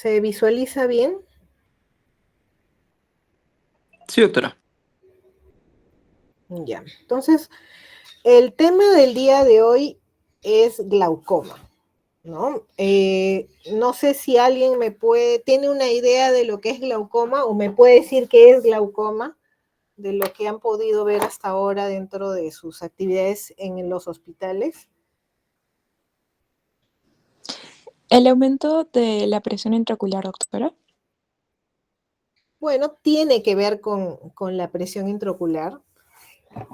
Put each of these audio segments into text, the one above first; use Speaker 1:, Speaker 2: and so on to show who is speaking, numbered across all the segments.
Speaker 1: ¿Se visualiza bien?
Speaker 2: Sí, doctora.
Speaker 1: Ya. Entonces, el tema del día de hoy es glaucoma, ¿no? No sé si alguien tiene una idea de lo que es glaucoma o me puede decir qué es glaucoma, de lo que han podido ver hasta ahora dentro de sus actividades en los hospitales.
Speaker 3: El aumento de la presión intraocular, doctora.
Speaker 1: Bueno, tiene que ver con la presión intraocular,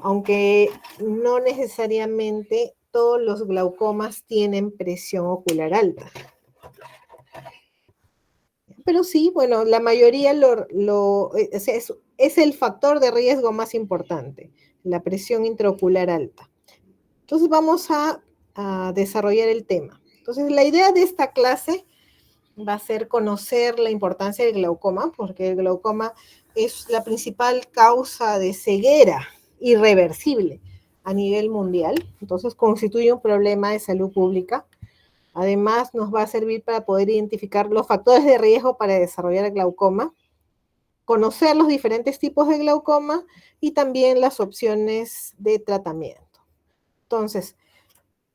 Speaker 1: aunque no necesariamente todos los glaucomas tienen presión ocular alta. Pero sí, bueno, la mayoría o sea, es el factor de riesgo más importante, la presión intraocular alta. Entonces vamos a desarrollar el tema. Entonces la idea de esta clase va a ser conocer la importancia del glaucoma, porque el glaucoma es la principal causa de ceguera irreversible a nivel mundial. Entonces constituye un problema de salud pública. Además, nos va a servir para poder identificar los factores de riesgo para desarrollar el glaucoma, conocer los diferentes tipos de glaucoma y también las opciones de tratamiento. Entonces,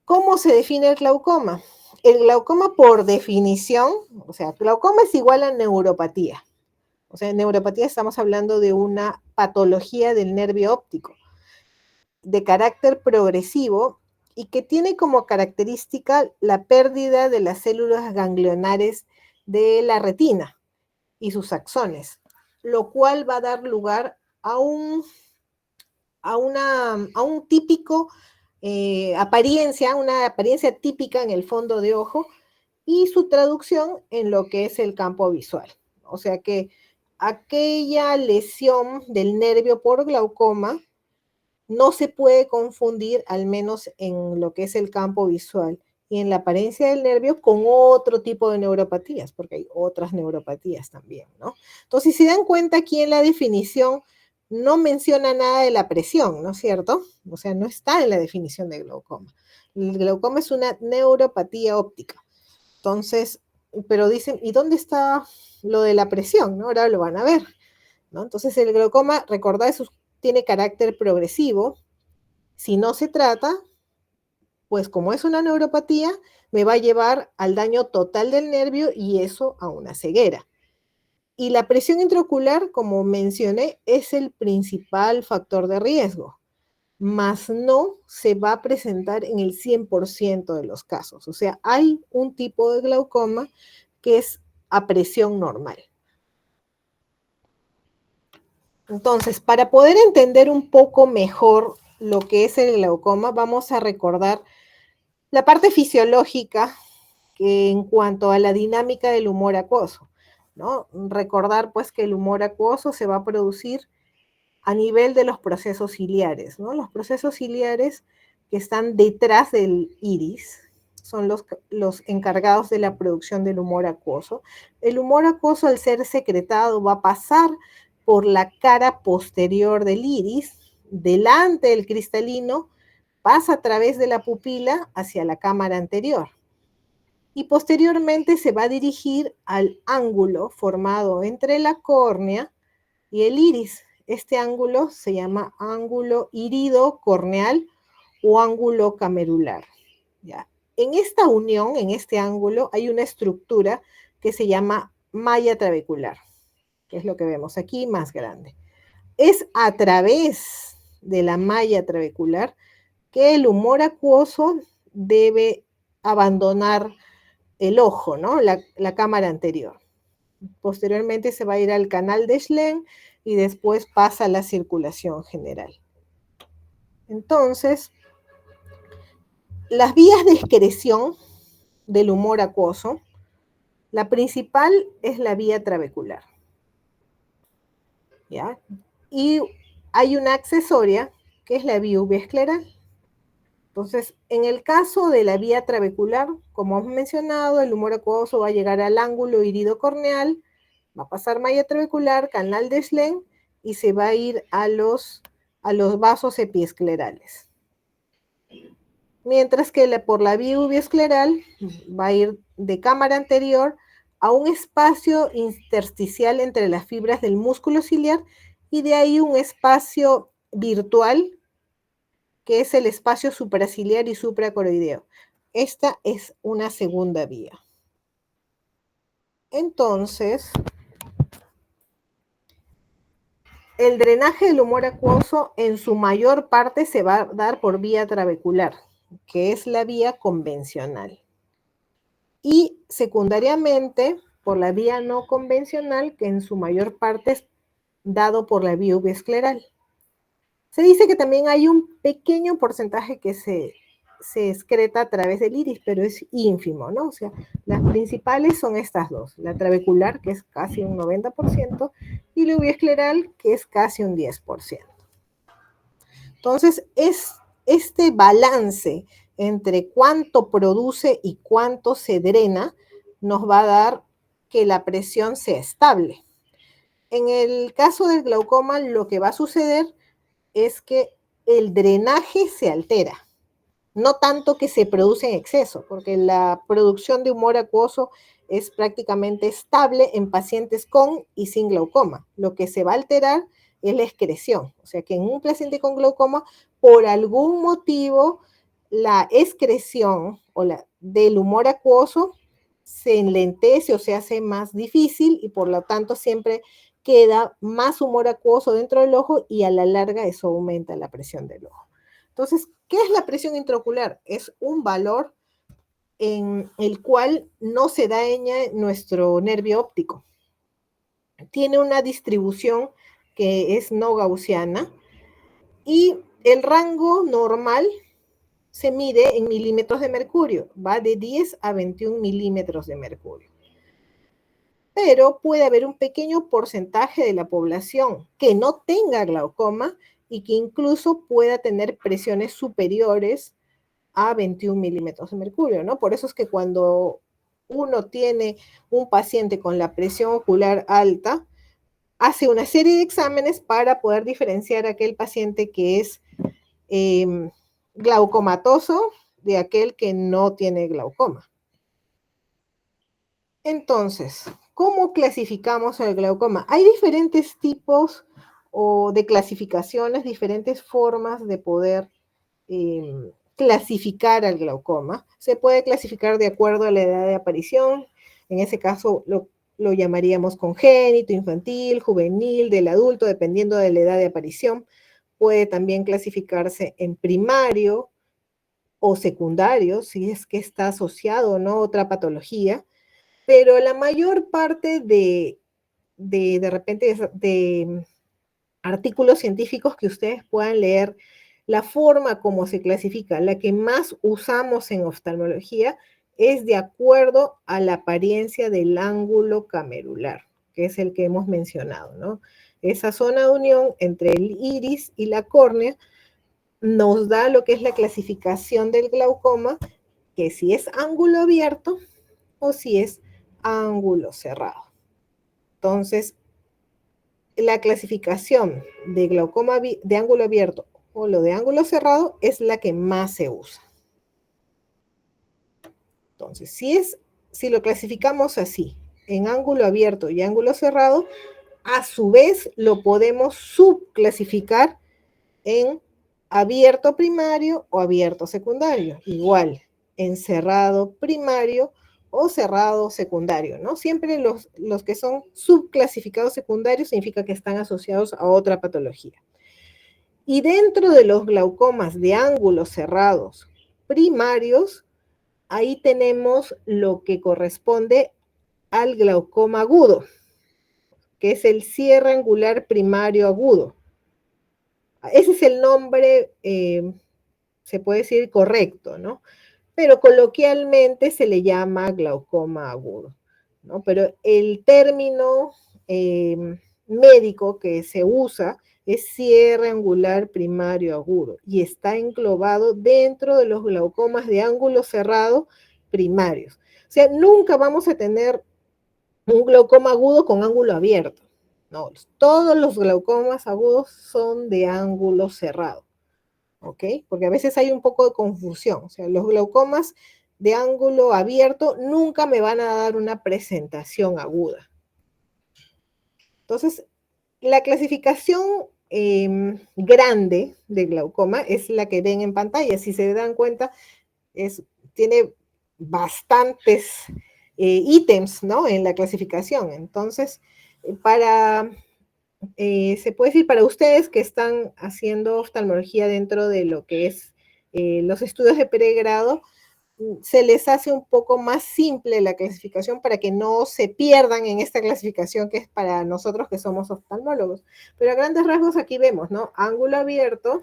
Speaker 1: ¿cómo se define el glaucoma? El glaucoma, por definición, o sea, glaucoma es igual a neuropatía. O sea, en neuropatía estamos hablando de una patología del nervio óptico de carácter progresivo y que tiene como característica la pérdida de las células ganglionares de la retina y sus axones, lo cual va a dar lugar a un típico una apariencia típica en el fondo de ojo y su traducción en lo que es el campo visual. O sea que aquella lesión del nervio por glaucoma no se puede confundir, al menos en lo que es el campo visual y en la apariencia del nervio, con otro tipo de neuropatías, porque hay otras neuropatías también, ¿no? Entonces, si se dan cuenta aquí en la definición, no menciona nada de la presión, ¿no es cierto? O sea, no está en la definición de glaucoma. El glaucoma es una neuropatía óptica. Entonces, pero dicen, ¿y dónde está lo de la presión? ¿No? Ahora lo van a ver, ¿no? Entonces, el glaucoma, recordad, tiene carácter progresivo. Si no se trata, pues como es una neuropatía, me va a llevar al daño total del nervio y eso a una ceguera. Y la presión intraocular, como mencioné, es el principal factor de riesgo, mas no se va a presentar en el 100% de los casos. O sea, hay un tipo de glaucoma que es a presión normal. Entonces, para poder entender un poco mejor lo que es el glaucoma, vamos a recordar la parte fisiológica que en cuanto a la dinámica del humor acuoso, ¿no? Recordar pues que el humor acuoso se va a producir a nivel de los procesos ciliares, ¿no? Los procesos ciliares que están detrás del iris son los encargados de la producción del humor acuoso. El humor acuoso, al ser secretado, va a pasar por la cara posterior del iris, delante del cristalino, pasa a través de la pupila hacia la cámara anterior y posteriormente se va a dirigir al ángulo formado entre la córnea y el iris. Este ángulo se llama ángulo irido-corneal o ángulo camerular. ¿Ya? En esta unión, en este ángulo, hay una estructura que se llama malla trabecular, que es lo que vemos aquí más grande. Es a través de la malla trabecular que el humor acuoso debe abandonar el ojo, ¿no? La cámara anterior. Posteriormente se va a ir al canal de Schlenn y después pasa a la circulación general. Entonces, las vías de excreción del humor acuoso, la principal es la vía trabecular, ¿ya? Y hay una accesoria que es la vía escleral. Entonces, en el caso de la vía trabecular, como hemos mencionado, el humor acuoso va a llegar al ángulo irido-corneal, va a pasar malla trabecular, canal de Schlenn, y se va a ir a los vasos epiesclerales. Mientras que por la vía ubiescleral va a ir de cámara anterior a un espacio intersticial entre las fibras del músculo ciliar y de ahí un espacio virtual que es el espacio supraciliar y supracoroideo. Esta es una segunda vía. Entonces, el drenaje del humor acuoso en su mayor parte se va a dar por vía trabecular, que es la vía convencional. Y secundariamente por la vía no convencional, que en su mayor parte es dado por la vía uveoscleral. Se dice que también hay un pequeño porcentaje que se excreta a través del iris, pero es ínfimo, ¿no? O sea, las principales son estas dos, la trabecular, que es casi un 90%, y la uveoscleral, que es casi un 10%. Entonces, es este balance entre cuánto produce y cuánto se drena nos va a dar que la presión sea estable. En el caso del glaucoma, lo que va a suceder es que el drenaje se altera, no tanto que se produce en exceso, porque la producción de humor acuoso es prácticamente estable en pacientes con y sin glaucoma. Lo que se va a alterar es la excreción, o sea que en un paciente con glaucoma, por algún motivo, la excreción del humor acuoso se enlentece o se hace más difícil y por lo tanto siempre queda más humor acuoso dentro del ojo y a la larga eso aumenta la presión del ojo. Entonces, ¿qué es la presión intraocular? Es un valor en el cual no se daña nuestro nervio óptico. Tiene una distribución que es no gaussiana y el rango normal se mide en milímetros de mercurio, va de 10 a 21 milímetros de mercurio. Pero puede haber un pequeño porcentaje de la población que no tenga glaucoma y que incluso pueda tener presiones superiores a 21 milímetros de mercurio, ¿no? Por eso es que cuando uno tiene un paciente con la presión ocular alta, hace una serie de exámenes para poder diferenciar a aquel paciente que es glaucomatoso de aquel que no tiene glaucoma. Entonces, ¿cómo clasificamos el glaucoma? Hay diferentes tipos o de clasificaciones, diferentes formas de poder clasificar al glaucoma. Se puede clasificar de acuerdo a la edad de aparición, en ese caso lo llamaríamos congénito, infantil, juvenil, del adulto, dependiendo de la edad de aparición. Puede también clasificarse en primario o secundario, si es que está asociado o no a otra patología, pero la mayor parte de repente de artículos científicos que ustedes puedan leer, la forma como se clasifica, la que más usamos en oftalmología, es de acuerdo a la apariencia del ángulo camerular, que es el que hemos mencionado, ¿no? Esa zona de unión entre el iris y la córnea nos da lo que es la clasificación del glaucoma, que si es ángulo abierto o si es ángulo cerrado. Entonces, la clasificación de glaucoma de ángulo abierto o lo de ángulo cerrado es la que más se usa. Entonces, si lo clasificamos así, en ángulo abierto y ángulo cerrado, a su vez lo podemos subclasificar en abierto primario o abierto secundario. Igual, en cerrado primario o cerrado secundario, ¿no? Siempre los que son subclasificados secundarios significa que están asociados a otra patología. Y dentro de los glaucomas de ángulos cerrados primarios, ahí tenemos lo que corresponde al glaucoma agudo, que es el cierre angular primario agudo. Ese es el nombre, se puede decir correcto, ¿no? Pero coloquialmente se le llama glaucoma agudo, ¿no? Pero el término médico que se usa es cierre angular primario agudo y está englobado dentro de los glaucomas de ángulo cerrado primarios. O sea, nunca vamos a tener un glaucoma agudo con ángulo abierto. No, todos los glaucomas agudos son de ángulo cerrado. ¿Ok? Porque a veces hay un poco de confusión. O sea, los glaucomas de ángulo abierto nunca me van a dar una presentación aguda. Entonces, la clasificación grande de glaucoma es la que ven en pantalla. Si se dan cuenta, tiene bastantes ítems, ¿no?, en la clasificación. Entonces, se puede decir para ustedes que están haciendo oftalmología dentro de lo que es los estudios de pregrado, se les hace un poco más simple la clasificación para que no se pierdan en esta clasificación que es para nosotros que somos oftalmólogos. Pero a grandes rasgos aquí vemos, ¿no?, ángulo abierto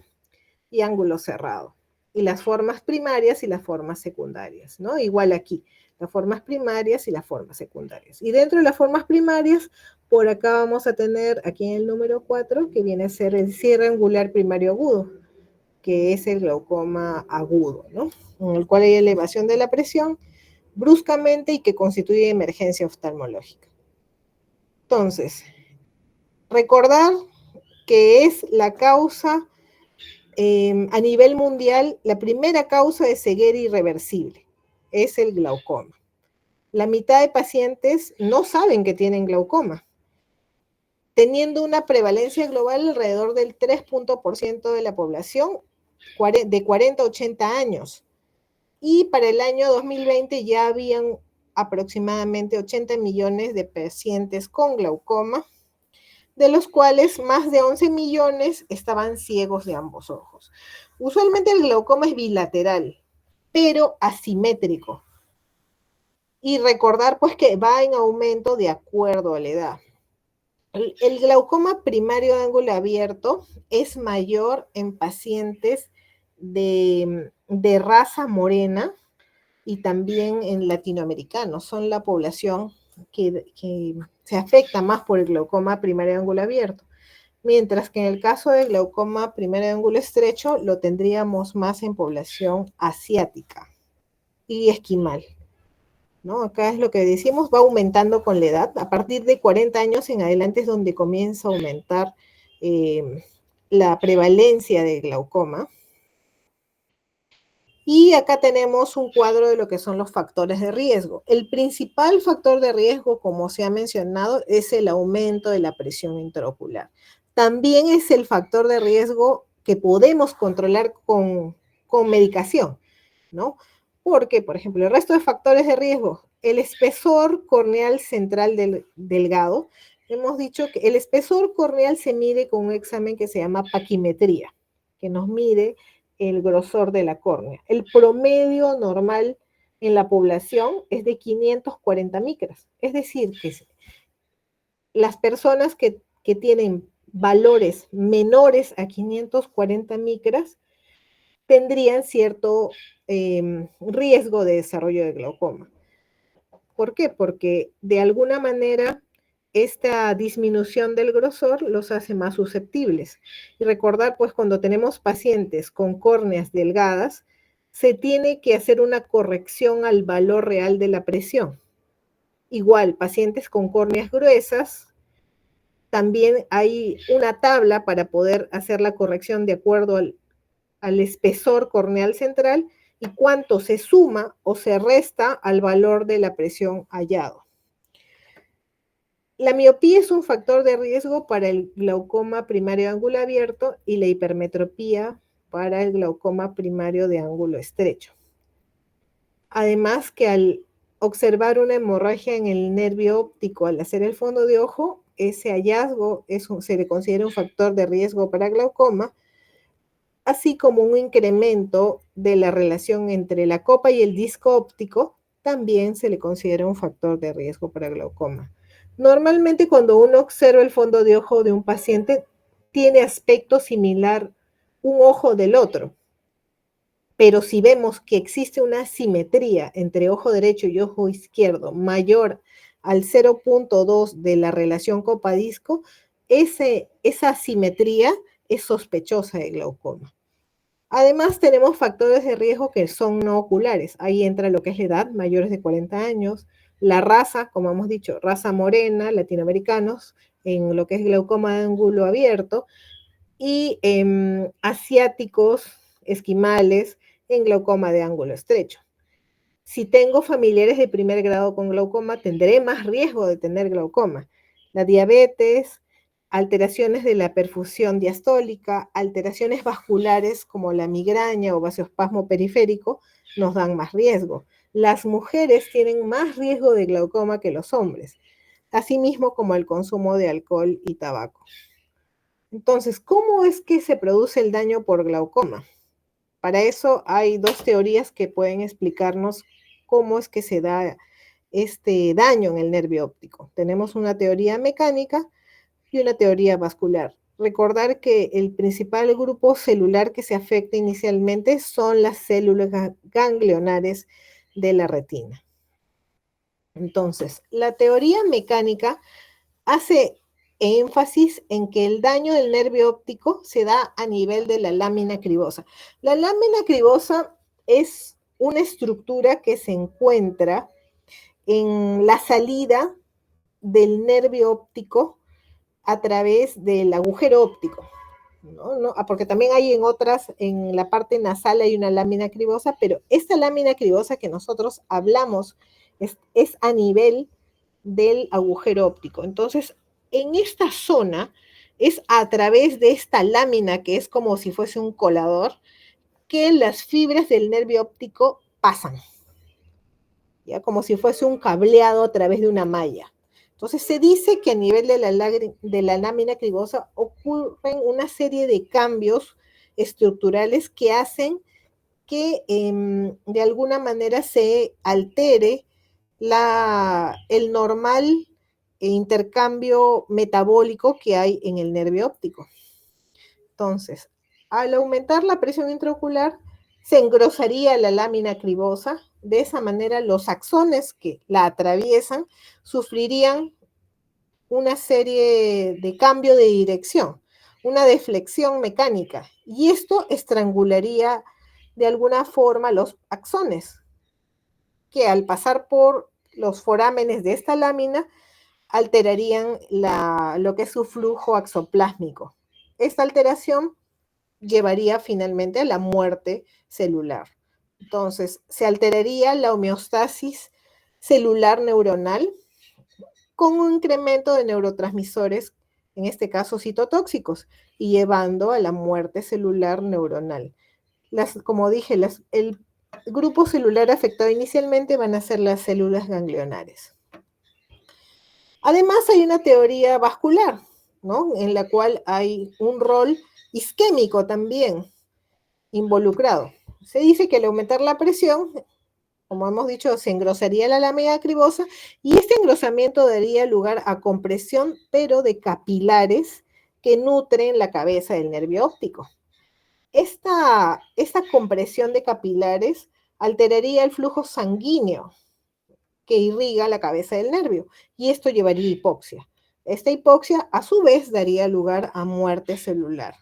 Speaker 1: y ángulo cerrado. Y las formas primarias y las formas secundarias, ¿no? Igual aquí, las formas primarias y las formas secundarias. Y dentro de las formas primarias, por acá vamos a tener aquí en el número 4, que viene a ser el cierre angular primario agudo, que es el glaucoma agudo, ¿no?, en el cual hay elevación de la presión bruscamente y que constituye emergencia oftalmológica. Entonces, recordar que es la causa a nivel mundial, la primera causa de ceguera irreversible es el glaucoma. La mitad de pacientes no saben que tienen glaucoma, teniendo una prevalencia global alrededor del 3% de la población de 40 a 80 años. Y para el año 2020 ya habían aproximadamente 80 millones de pacientes con glaucoma, de los cuales más de 11 millones estaban ciegos de ambos ojos. Usualmente el glaucoma es bilateral, pero asimétrico. Y recordar pues que va en aumento de acuerdo a la edad. El glaucoma primario de ángulo abierto es mayor en pacientes de raza morena y también en latinoamericanos. Son la población que se afecta más por el glaucoma primario de ángulo abierto. Mientras que en el caso del glaucoma primario de ángulo estrecho lo tendríamos más en población asiática y esquimal, ¿no? Acá es lo que decimos, va aumentando con la edad. A partir de 40 años en adelante es donde comienza a aumentar la prevalencia de glaucoma. Y acá tenemos un cuadro de lo que son los factores de riesgo. El principal factor de riesgo, como se ha mencionado, es el aumento de la presión intraocular. También es el factor de riesgo que podemos controlar con medicación, ¿no? Porque, por ejemplo, el resto de factores de riesgo, el espesor corneal central delgado, hemos dicho que el espesor corneal se mide con un examen que se llama paquimetría, que nos mide el grosor de la córnea. El promedio normal en la población es de 540 micras. Es decir, que las personas que tienen valores menores a 540 micras tendrían cierto riesgo de desarrollo de glaucoma. ¿Por qué? Porque de alguna manera esta disminución del grosor los hace más susceptibles. Y recordar, pues, cuando tenemos pacientes con córneas delgadas, se tiene que hacer una corrección al valor real de la presión. Igual, pacientes con córneas gruesas, también hay una tabla para poder hacer la corrección de acuerdo al espesor corneal central y cuánto se suma o se resta al valor de la presión hallado. La miopía es un factor de riesgo para el glaucoma primario de ángulo abierto y la hipermetropía para el glaucoma primario de ángulo estrecho. Además que al observar una hemorragia en el nervio óptico al hacer el fondo de ojo, ese hallazgo se le considera un factor de riesgo para glaucoma, así como un incremento de la relación entre la copa y el disco óptico, también se le considera un factor de riesgo para glaucoma. Normalmente cuando uno observa el fondo de ojo de un paciente, tiene aspecto similar un ojo del otro. Pero si vemos que existe una simetría entre ojo derecho y ojo izquierdo mayor al 0.2 de la relación copa-disco, esa simetría es sospechosa de glaucoma. Además, tenemos factores de riesgo que son no oculares. Ahí entra lo que es la edad, mayores de 40 años, la raza, como hemos dicho, raza morena, latinoamericanos, en lo que es glaucoma de ángulo abierto, y asiáticos, esquimales, en glaucoma de ángulo estrecho. Si tengo familiares de primer grado con glaucoma, tendré más riesgo de tener glaucoma. La diabetes, alteraciones de la perfusión diastólica, alteraciones vasculares como la migraña o vasoespasmo periférico nos dan más riesgo. Las mujeres tienen más riesgo de glaucoma que los hombres, asimismo como el consumo de alcohol y tabaco. Entonces, ¿cómo es que se produce el daño por glaucoma? Para eso hay dos teorías que pueden explicarnos cómo es que se da este daño en el nervio óptico. Tenemos una teoría mecánica y una teoría vascular. Recordar que el principal grupo celular que se afecta inicialmente son las células ganglionares de la retina. Entonces, la teoría mecánica hace énfasis en que el daño del nervio óptico se da a nivel de la lámina cribosa. La lámina cribosa es una estructura que se encuentra en la salida del nervio óptico a través del agujero óptico. ¿No? Porque también hay en otras, en la parte nasal hay una lámina cribosa, pero esta lámina cribosa que nosotros hablamos es a nivel del agujero óptico. Entonces, en esta zona es a través de esta lámina que es como si fuese un colador que las fibras del nervio óptico pasan, ya como si fuese un cableado a través de una malla. Entonces se dice que a nivel de la lámina cribosa ocurren una serie de cambios estructurales que hacen que de alguna manera se altere el normal intercambio metabólico que hay en el nervio óptico. Entonces, al aumentar la presión intraocular, se engrosaría la lámina cribosa. De esa manera, los axones que la atraviesan sufrirían una serie de cambio de dirección, una deflexión mecánica, y esto estrangularía de alguna forma los axones, que al pasar por los forámenes de esta lámina alterarían lo que es su flujo axoplásmico. Esta alteración llevaría finalmente a la muerte celular. Entonces, se alteraría la homeostasis celular neuronal con un incremento de neurotransmisores, en este caso citotóxicos, y llevando a la muerte celular neuronal. Como dije, el grupo celular afectado inicialmente van a ser las células ganglionares. Además, hay una teoría vascular, ¿no? En la cual hay un rol isquémico también involucrado. Se dice que al aumentar la presión, como hemos dicho, se engrosaría la lámina cribosa y este engrosamiento daría lugar a compresión, pero de capilares que nutren la cabeza del nervio óptico. Esta compresión de capilares alteraría el flujo sanguíneo que irriga la cabeza del nervio y esto llevaría a hipoxia. Esta hipoxia a su vez daría lugar a muerte celular.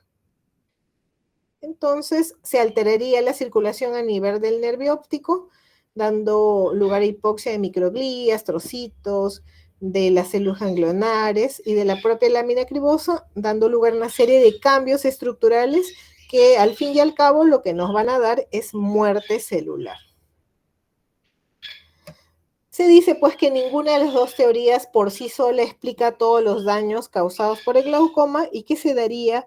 Speaker 1: Entonces se alteraría la circulación a nivel del nervio óptico, dando lugar a hipoxia de microglías, trocitos, de las células ganglionares y de la propia lámina cribosa, dando lugar a una serie de cambios estructurales que al fin y al cabo lo que nos van a dar es muerte celular. Se dice pues que ninguna de las dos teorías por sí sola explica todos los daños causados por el glaucoma y que se daría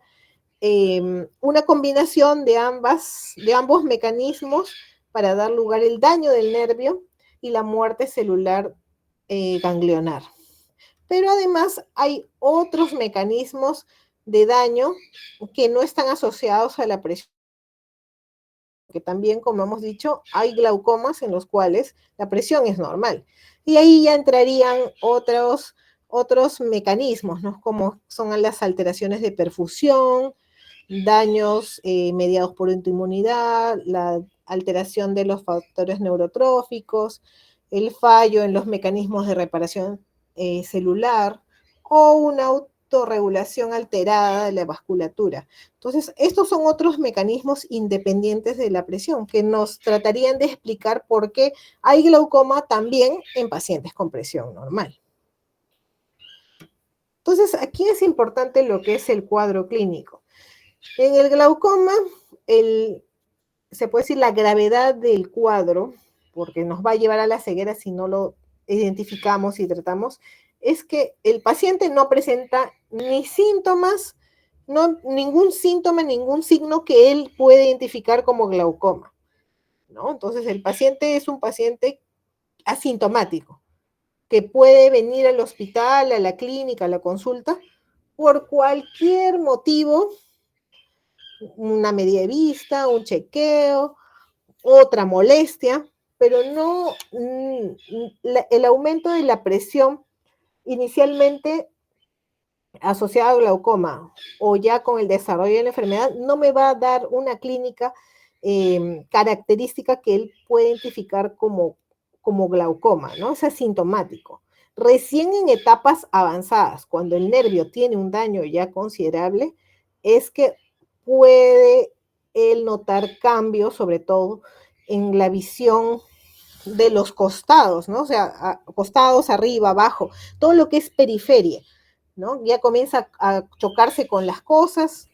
Speaker 1: una combinación de ambos mecanismos para dar lugar al daño del nervio y la muerte celular ganglionar. Pero además hay otros mecanismos de daño que no están asociados a la presión, que también, como hemos dicho, hay glaucomas en los cuales la presión es normal. Y ahí ya entrarían otros mecanismos, ¿no? Como son las alteraciones de perfusión, daños mediados por autoinmunidad, la alteración de los factores neurotróficos, el fallo en los mecanismos de reparación celular o una autorregulación alterada de la vasculatura. Entonces, estos son otros mecanismos independientes de la presión que nos tratarían de explicar por qué hay glaucoma también en pacientes con presión normal. Entonces, aquí es importante lo que es el cuadro clínico. En el glaucoma, se puede decir la gravedad del cuadro porque nos va a llevar a la ceguera si no lo identificamos y tratamos, es que el paciente no presenta ni síntomas, no, ningún síntoma, ningún signo que él puede identificar como glaucoma, ¿no? Entonces el paciente es un paciente asintomático, que puede venir al hospital, a la clínica, a la consulta, por cualquier motivo, una media de vista, un chequeo, otra molestia, pero no, el aumento de la presión inicialmente asociada al glaucoma o ya con el desarrollo de la enfermedad no me va a dar una clínica característica que él puede identificar como glaucoma, ¿no? Es asintomático. Recién en etapas avanzadas, cuando el nervio tiene un daño ya considerable, es que puede él notar cambios, sobre todo en la visión de los costados, ¿no? O sea, costados, arriba, abajo, todo lo que es periferia, ¿no? Ya comienza a chocarse con las cosas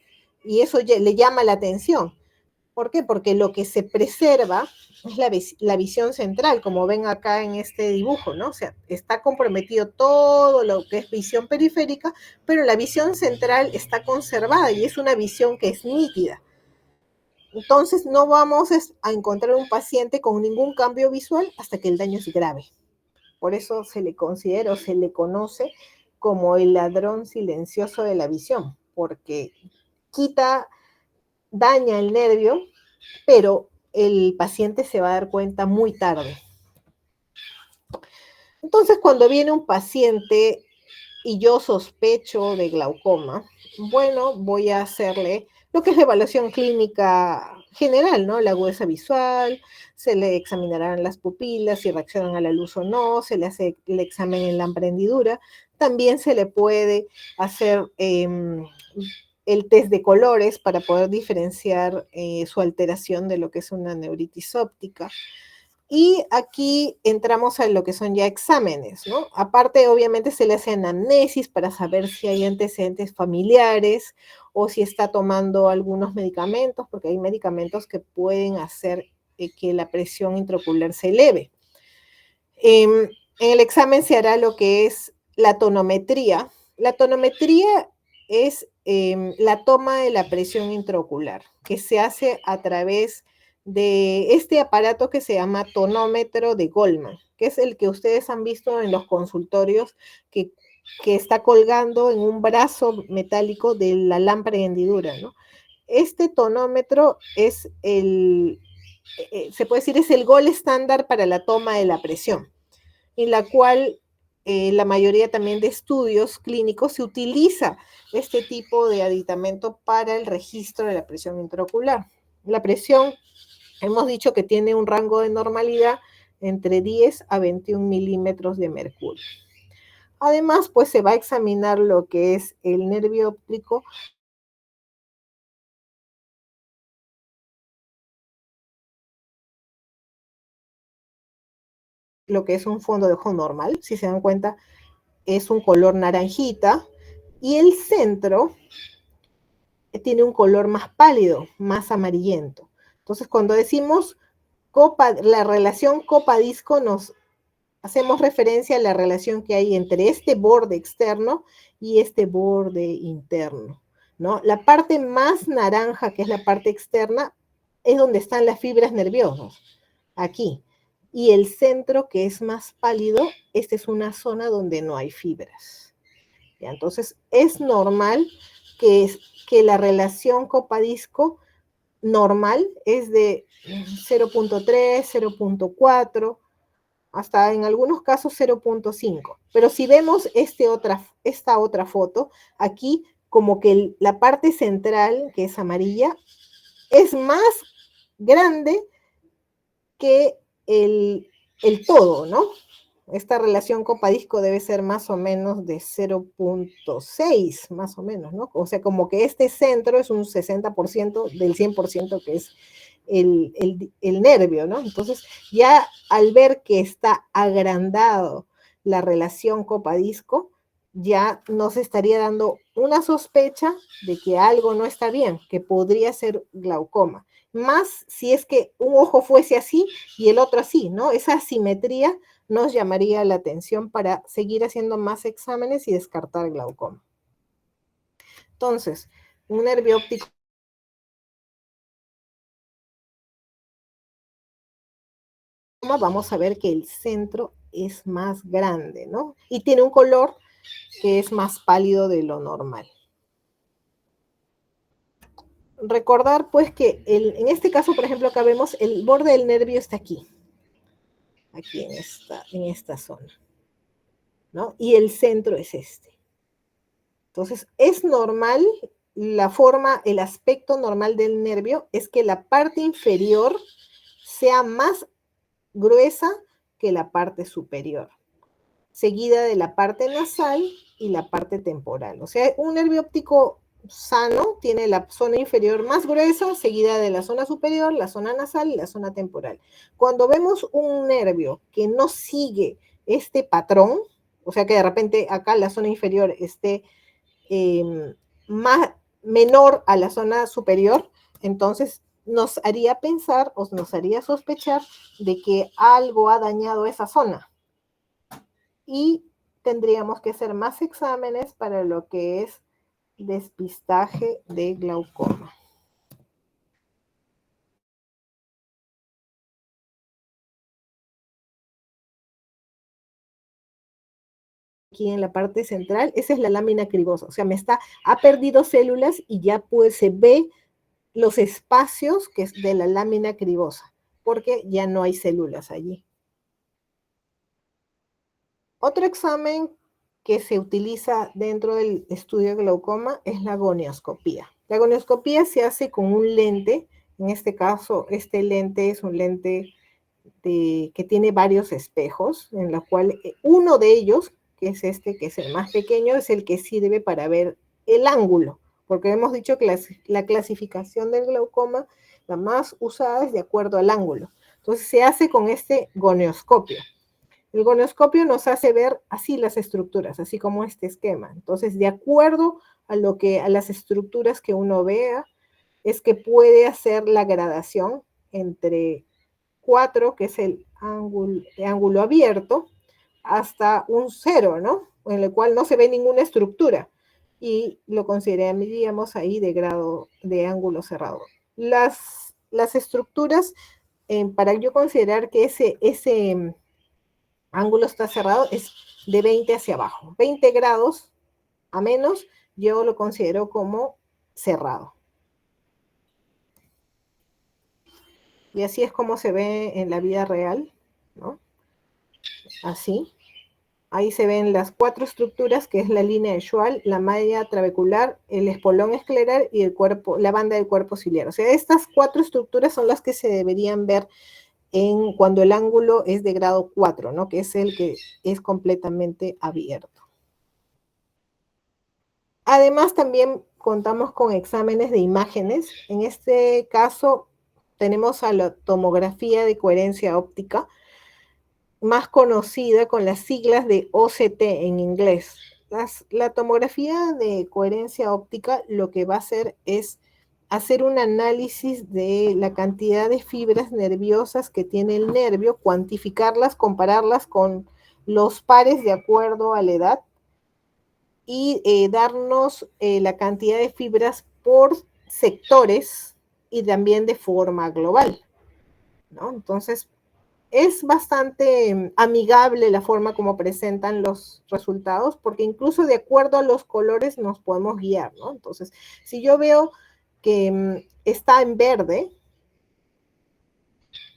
Speaker 1: y eso le llama la atención. ¿Por qué? Porque lo que se preserva es la visión central, como ven acá en este dibujo, ¿no? O sea, está comprometido todo lo que es visión periférica, pero la visión central está conservada y es una visión que es nítida. Entonces no vamos a encontrar un paciente con ningún cambio visual hasta que el daño es grave. Por eso se le considera o se le conoce como el ladrón silencioso de la visión, porque daña el nervio, pero el paciente se va a dar cuenta muy tarde. Entonces, cuando viene un paciente y yo sospecho de glaucoma, bueno, voy a hacerle lo que es la evaluación clínica general, ¿no? La agudeza visual, se le examinarán las pupilas, si reaccionan a la luz o no, se le hace el examen en la hendidura, también se le puede hacer el test de colores para poder diferenciar su alteración de lo que es una neuritis óptica. Y aquí entramos a lo que son ya exámenes, ¿no? Aparte, obviamente, se le hace anamnesis para saber si hay antecedentes familiares o si está tomando algunos medicamentos, porque hay medicamentos que pueden hacer que la presión intraocular se eleve. En el examen se hará lo que es la tonometría. La tonometría es la toma de la presión intraocular, que se hace a través de este aparato que se llama tonómetro de Goldman, que es el que ustedes han visto en los consultorios que está colgando en un brazo metálico de la lámpara de hendidura, ¿no? Este tonómetro es se puede decir, es el gol estándar para la toma de la presión, en la cual la mayoría también de estudios clínicos se utiliza este tipo de aditamento para el registro de la presión intraocular. La presión, hemos dicho que tiene un rango de normalidad entre 10 a 21 milímetros de mercurio. Además, pues se va a examinar lo que es el nervio óptico, lo que es un fondo de ojo normal, si se dan cuenta, es un color naranjita, y el centro tiene un color más pálido, más amarillento. Entonces, cuando decimos la relación copa-disco, nos hacemos referencia a la relación que hay entre este borde externo y este borde interno, ¿no? La parte más naranja, que es la parte externa, es donde están las fibras nerviosas, aquí. Y el centro, que es más pálido, esta es una zona donde no hay fibras. ¿Ya? Entonces, es normal que la relación copa-disco normal es de 0.3, 0.4, hasta en algunos casos 0.5. Pero si vemos esta otra foto, aquí como que la parte central, que es amarilla, es más grande que el todo, ¿no? Esta relación copa-disco debe ser más o menos de 0.6, más o menos, ¿no? O sea, como que este centro es un 60% del 100% que es el nervio, ¿no? Entonces, ya al ver que está agrandado la relación copa-disco, ya nos estaría dando una sospecha de que algo no está bien, que podría ser glaucoma. Más si es que un ojo fuese así y el otro así, ¿no? Esa asimetría nos llamaría la atención para seguir haciendo más exámenes y descartar glaucoma. Entonces, un nervio óptico, vamos a ver que el centro es más grande, ¿no? Y tiene un color que es más pálido de lo normal. Recordar pues que en este caso, por ejemplo, acá vemos el borde del nervio está aquí en esta zona, ¿no? Y el centro es este. Entonces, es normal, la forma, el aspecto normal del nervio es que la parte inferior sea más gruesa que la parte superior, seguida de la parte nasal y la parte temporal. O sea, un nervio óptico sano tiene la zona inferior más gruesa, seguida de la zona superior, la zona nasal y la zona temporal. Cuando vemos un nervio que no sigue este patrón, o sea que de repente acá la zona inferior esté más, menor a la zona superior, entonces nos haría pensar o nos haría sospechar de que algo ha dañado esa zona. Y tendríamos que hacer más exámenes para lo que es despistaje de glaucoma. Aquí en la parte central, esa es la lámina cribosa, o sea, ha perdido células y ya pues se ve los espacios que es de la lámina cribosa, porque ya no hay células allí. Otro examen que se utiliza dentro del estudio de glaucoma es la gonioscopía. La gonioscopía se hace con un lente, en este caso este lente es un lente que tiene varios espejos, en la cual uno de ellos, que es este, que es el más pequeño, es el que sirve para ver el ángulo, porque hemos dicho que la clasificación del glaucoma, la más usada es de acuerdo al ángulo. Entonces se hace con este gonioscopio. El gonioscopio nos hace ver así las estructuras, así como este esquema. Entonces, de acuerdo a las estructuras que uno vea, es que puede hacer la gradación entre 4, que es el ángulo abierto, hasta un 0, ¿no? En el cual no se ve ninguna estructura. Y lo consideraríamos ahí de grado de ángulo cerrado. Las estructuras, para yo considerar que ese ángulo está cerrado, es de 20 hacia abajo. 20 grados a menos, yo lo considero como cerrado. Y así es como se ve en la vida real, ¿no? Así. Ahí se ven las 4 estructuras, que es la línea de Schwall, la malla trabecular, el espolón escleral y la banda del cuerpo ciliar. O sea, estas 4 estructuras son las que se deberían ver cuando el ángulo es de grado 4, ¿no? Que es el que es completamente abierto. Además, también contamos con exámenes de imágenes. En este caso, tenemos a la tomografía de coherencia óptica, más conocida con las siglas de OCT en inglés. La tomografía de coherencia óptica lo que va a hacer es hacer un análisis de la cantidad de fibras nerviosas que tiene el nervio, cuantificarlas, compararlas con los pares de acuerdo a la edad y darnos la cantidad de fibras por sectores y también de forma global, ¿no? Entonces, es bastante amigable la forma como presentan los resultados, porque incluso de acuerdo a los colores nos podemos guiar, ¿no? Entonces, si yo veo que está en verde,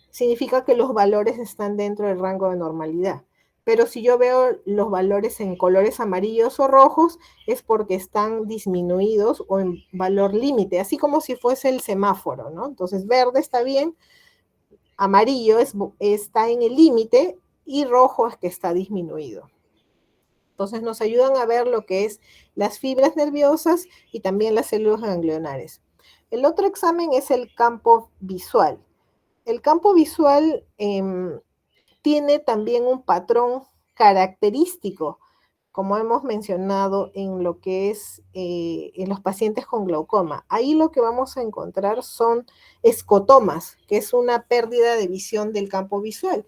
Speaker 1: significa que los valores están dentro del rango de normalidad. Pero si yo veo los valores en colores amarillos o rojos, es porque están disminuidos o en valor límite, así como si fuese el semáforo, ¿no? Entonces, verde está bien, amarillo está en el límite y rojo es que está disminuido. Entonces, nos ayudan a ver lo que es las fibras nerviosas y también las células ganglionares. El otro examen es el campo visual. El campo visual tiene también un patrón característico como hemos mencionado en lo que es en los pacientes con glaucoma. Ahí lo que vamos a encontrar son escotomas, que es una pérdida de visión del campo visual.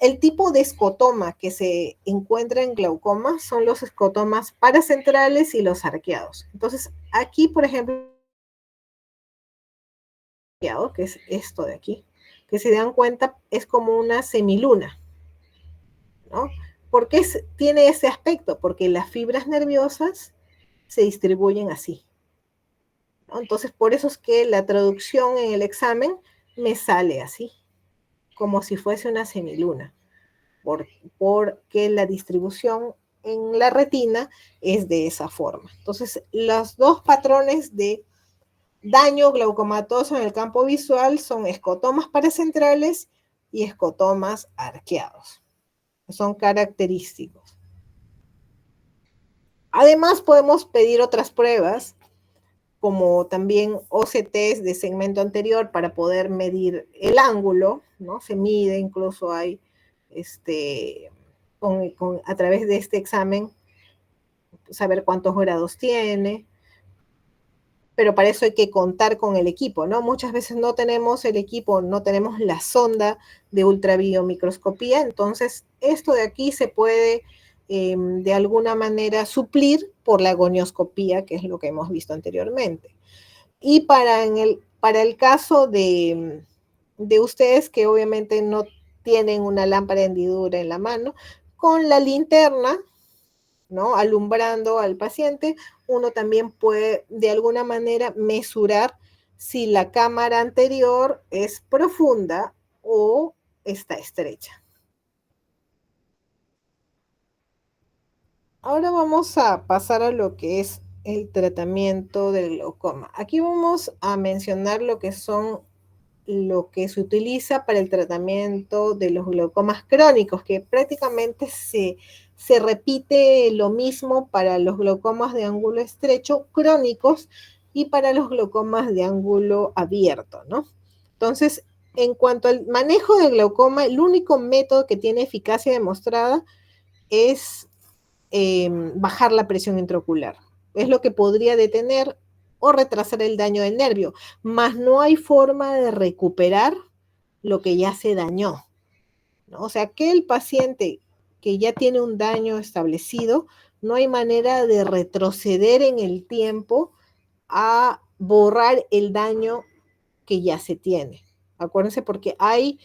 Speaker 1: El tipo de escotoma que se encuentra en glaucoma son los escotomas paracentrales y los arqueados. Entonces, aquí, por ejemplo, que es esto de aquí, que se dan cuenta es como una semiluna, ¿no? ¿Por qué tiene ese aspecto? Porque las fibras nerviosas se distribuyen así, ¿no? Entonces, por eso es que la traducción en el examen me sale así, como si fuese una semiluna, porque la distribución en la retina es de esa forma. Entonces, los dos patrones de daño glaucomatoso en el campo visual son escotomas paracentrales y escotomas arqueados. Son característicos. Además, podemos pedir otras pruebas, como también OCTs de segmento anterior para poder medir el ángulo, ¿no? Se mide, incluso hay, a través de este examen, saber cuántos grados tiene, pero para eso hay que contar con el equipo, ¿no? Muchas veces no tenemos el equipo, no tenemos la sonda de ultrabiomicroscopía, entonces esto de aquí se puede de alguna manera suplir por la gonioscopía, que es lo que hemos visto anteriormente. Y para el caso de ustedes que obviamente no tienen una lámpara de hendidura en la mano, con la linterna, ¿no? Alumbrando al paciente, uno también puede de alguna manera mesurar si la cámara anterior es profunda o está estrecha. Ahora vamos a pasar a lo que es el tratamiento del glaucoma. Aquí vamos a mencionar lo que se utiliza para el tratamiento de los glaucomas crónicos, que prácticamente se repite lo mismo para los glaucomas de ángulo estrecho crónicos y para los glaucomas de ángulo abierto, ¿no? Entonces, en cuanto al manejo del glaucoma, el único método que tiene eficacia demostrada es bajar la presión intraocular. Es lo que podría detener o retrasar el daño del nervio, mas no hay forma de recuperar lo que ya se dañó, ¿no? O sea, que el paciente que ya tiene un daño establecido, no hay manera de retroceder en el tiempo a borrar el daño que ya se tiene. Acuérdense porque hay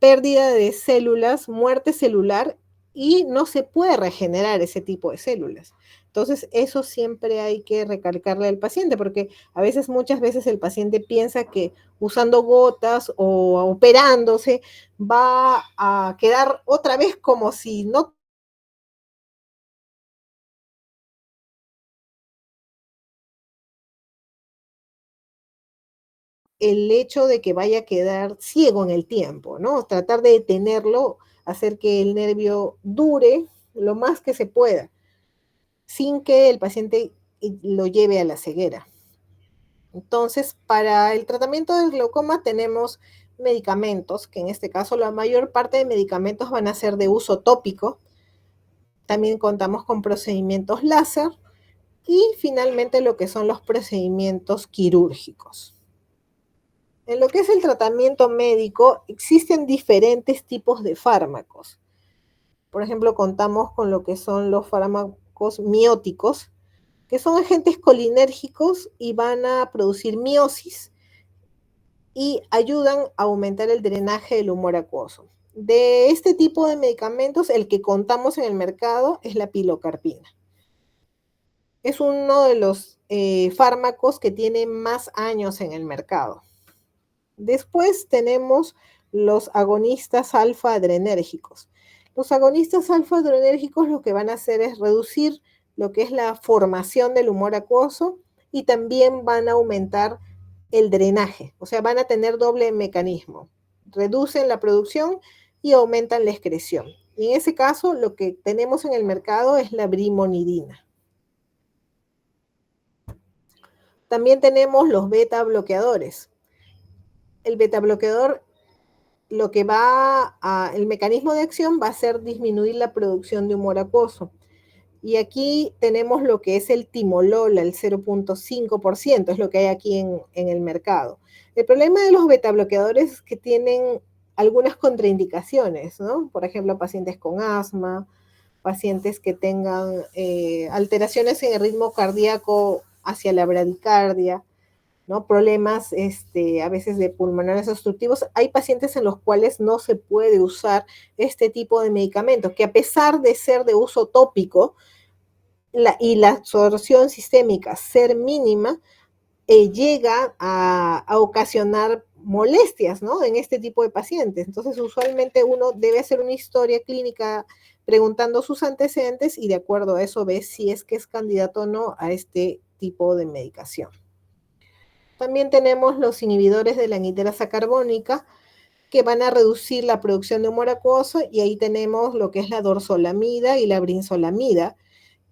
Speaker 1: pérdida de células, muerte celular y no se puede regenerar ese tipo de células. Entonces, eso siempre hay que recalcarle al paciente, porque a veces, muchas veces el paciente piensa que usando gotas o operándose va a quedar otra vez como si no el hecho de que vaya a quedar ciego en el tiempo, ¿no? Tratar de detenerlo, hacer que el nervio dure lo más que se pueda, sin que el paciente lo lleve a la ceguera. Entonces, para el tratamiento del glaucoma tenemos medicamentos, que en este caso la mayor parte de medicamentos van a ser de uso tópico. También contamos con procedimientos láser y finalmente lo que son los procedimientos quirúrgicos. En lo que es el tratamiento médico, existen diferentes tipos de fármacos. Por ejemplo, contamos con lo que son los fármacos mióticos, que son agentes colinérgicos y van a producir miosis y ayudan a aumentar el drenaje del humor acuoso. De este tipo de medicamentos, el que contamos en el mercado es la pilocarpina. Es uno de los fármacos que tiene más años en el mercado. Después tenemos los agonistas alfa-adrenérgicos. Los agonistas alfa-adrenérgicos lo que van a hacer es reducir lo que es la formación del humor acuoso y también van a aumentar el drenaje, o sea, van a tener doble mecanismo. Reducen la producción y aumentan la excreción. Y en ese caso, lo que tenemos en el mercado es la brimonidina. También tenemos los beta bloqueadores. El beta bloqueador el mecanismo de acción va a ser disminuir la producción de humor acuoso. Y aquí tenemos lo que es el timolol, el 0,5%, es lo que hay aquí en el mercado. El problema de los betabloqueadores es que tienen algunas contraindicaciones, ¿no? Por ejemplo, pacientes con asma, pacientes que tengan alteraciones en el ritmo cardíaco hacia la bradicardia, ¿no? Problemas a veces de pulmonares obstructivos. Hay pacientes en los cuales no se puede usar este tipo de medicamentos, que a pesar de ser de uso tópico y la absorción sistémica ser mínima, llega a ocasionar molestias, ¿no? En este tipo de pacientes. Entonces, usualmente uno debe hacer una historia clínica preguntando sus antecedentes y de acuerdo a eso ve si es que es candidato o no a este tipo de medicación. También tenemos los inhibidores de la anhidrasa carbónica que van a reducir la producción de humor acuoso y ahí tenemos lo que es la dorzolamida y la brinzolamida.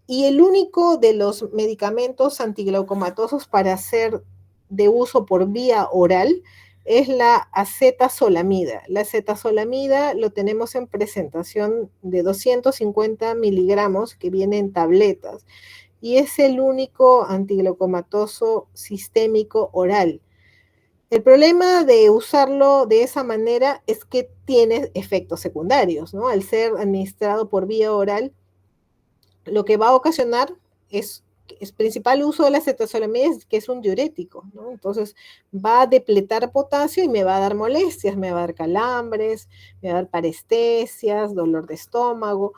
Speaker 1: Y el único de los medicamentos antiglaucomatosos para ser de uso por vía oral es la acetazolamida. La acetazolamida lo tenemos en presentación de 250 miligramos que viene en tabletas y es el único antiglaucomatoso sistémico oral. El problema de usarlo de esa manera es que tiene efectos secundarios, ¿no? Al ser administrado por vía oral, lo que va a ocasionar es principal uso de la acetazolamida es que es un diurético, ¿no? Entonces va a depletar potasio y me va a dar molestias, me va a dar calambres, me va a dar parestesias, dolor de estómago.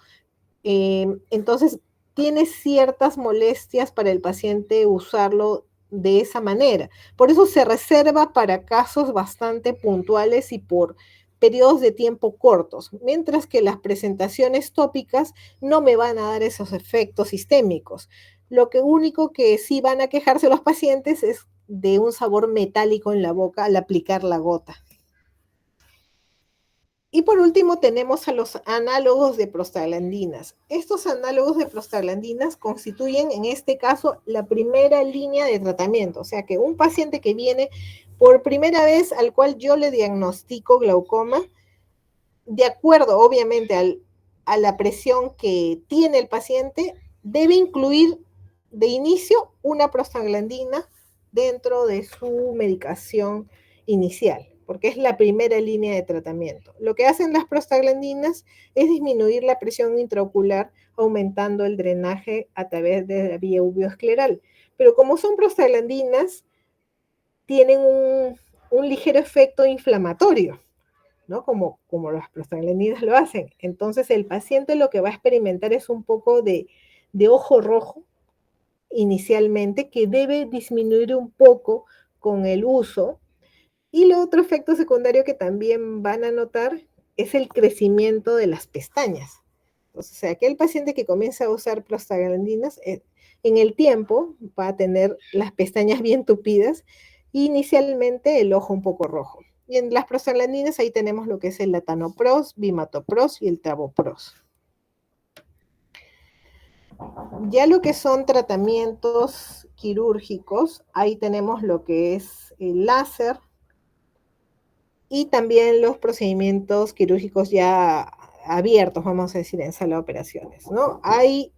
Speaker 1: Entonces tiene ciertas molestias para el paciente usarlo de esa manera. Por eso se reserva para casos bastante puntuales y por periodos de tiempo cortos, mientras que las presentaciones tópicas no me van a dar esos efectos sistémicos. Lo que único que sí van a quejarse los pacientes es de un sabor metálico en la boca al aplicar la gota. Y por último tenemos a los análogos de prostaglandinas. Estos análogos de prostaglandinas constituyen en este caso la primera línea de tratamiento, o sea que un paciente que viene por primera vez al cual yo le diagnostico glaucoma, de acuerdo obviamente a la presión que tiene el paciente, debe incluir de inicio una prostaglandina dentro de su medicación inicial, porque es la primera línea de tratamiento. Lo que hacen las prostaglandinas es disminuir la presión intraocular, aumentando el drenaje a través de la vía uveoescleral. Pero como son prostaglandinas, tienen un ligero efecto inflamatorio, ¿no? Como las prostaglandinas lo hacen. Entonces el paciente lo que va a experimentar es un poco de ojo rojo inicialmente, que debe disminuir un poco con el uso. Y lo otro efecto secundario que también van a notar es el crecimiento de las pestañas. Entonces, o sea, aquel paciente que comienza a usar prostaglandinas, en el tiempo va a tener las pestañas bien tupidas y inicialmente el ojo un poco rojo. Y en las prostaglandinas ahí tenemos lo que es el latanoprost, bimatoprost y el travoprost. Ya lo que son tratamientos quirúrgicos, ahí tenemos lo que es el láser y también los procedimientos quirúrgicos ya abiertos, vamos a decir, en sala de operaciones, ¿no? Hay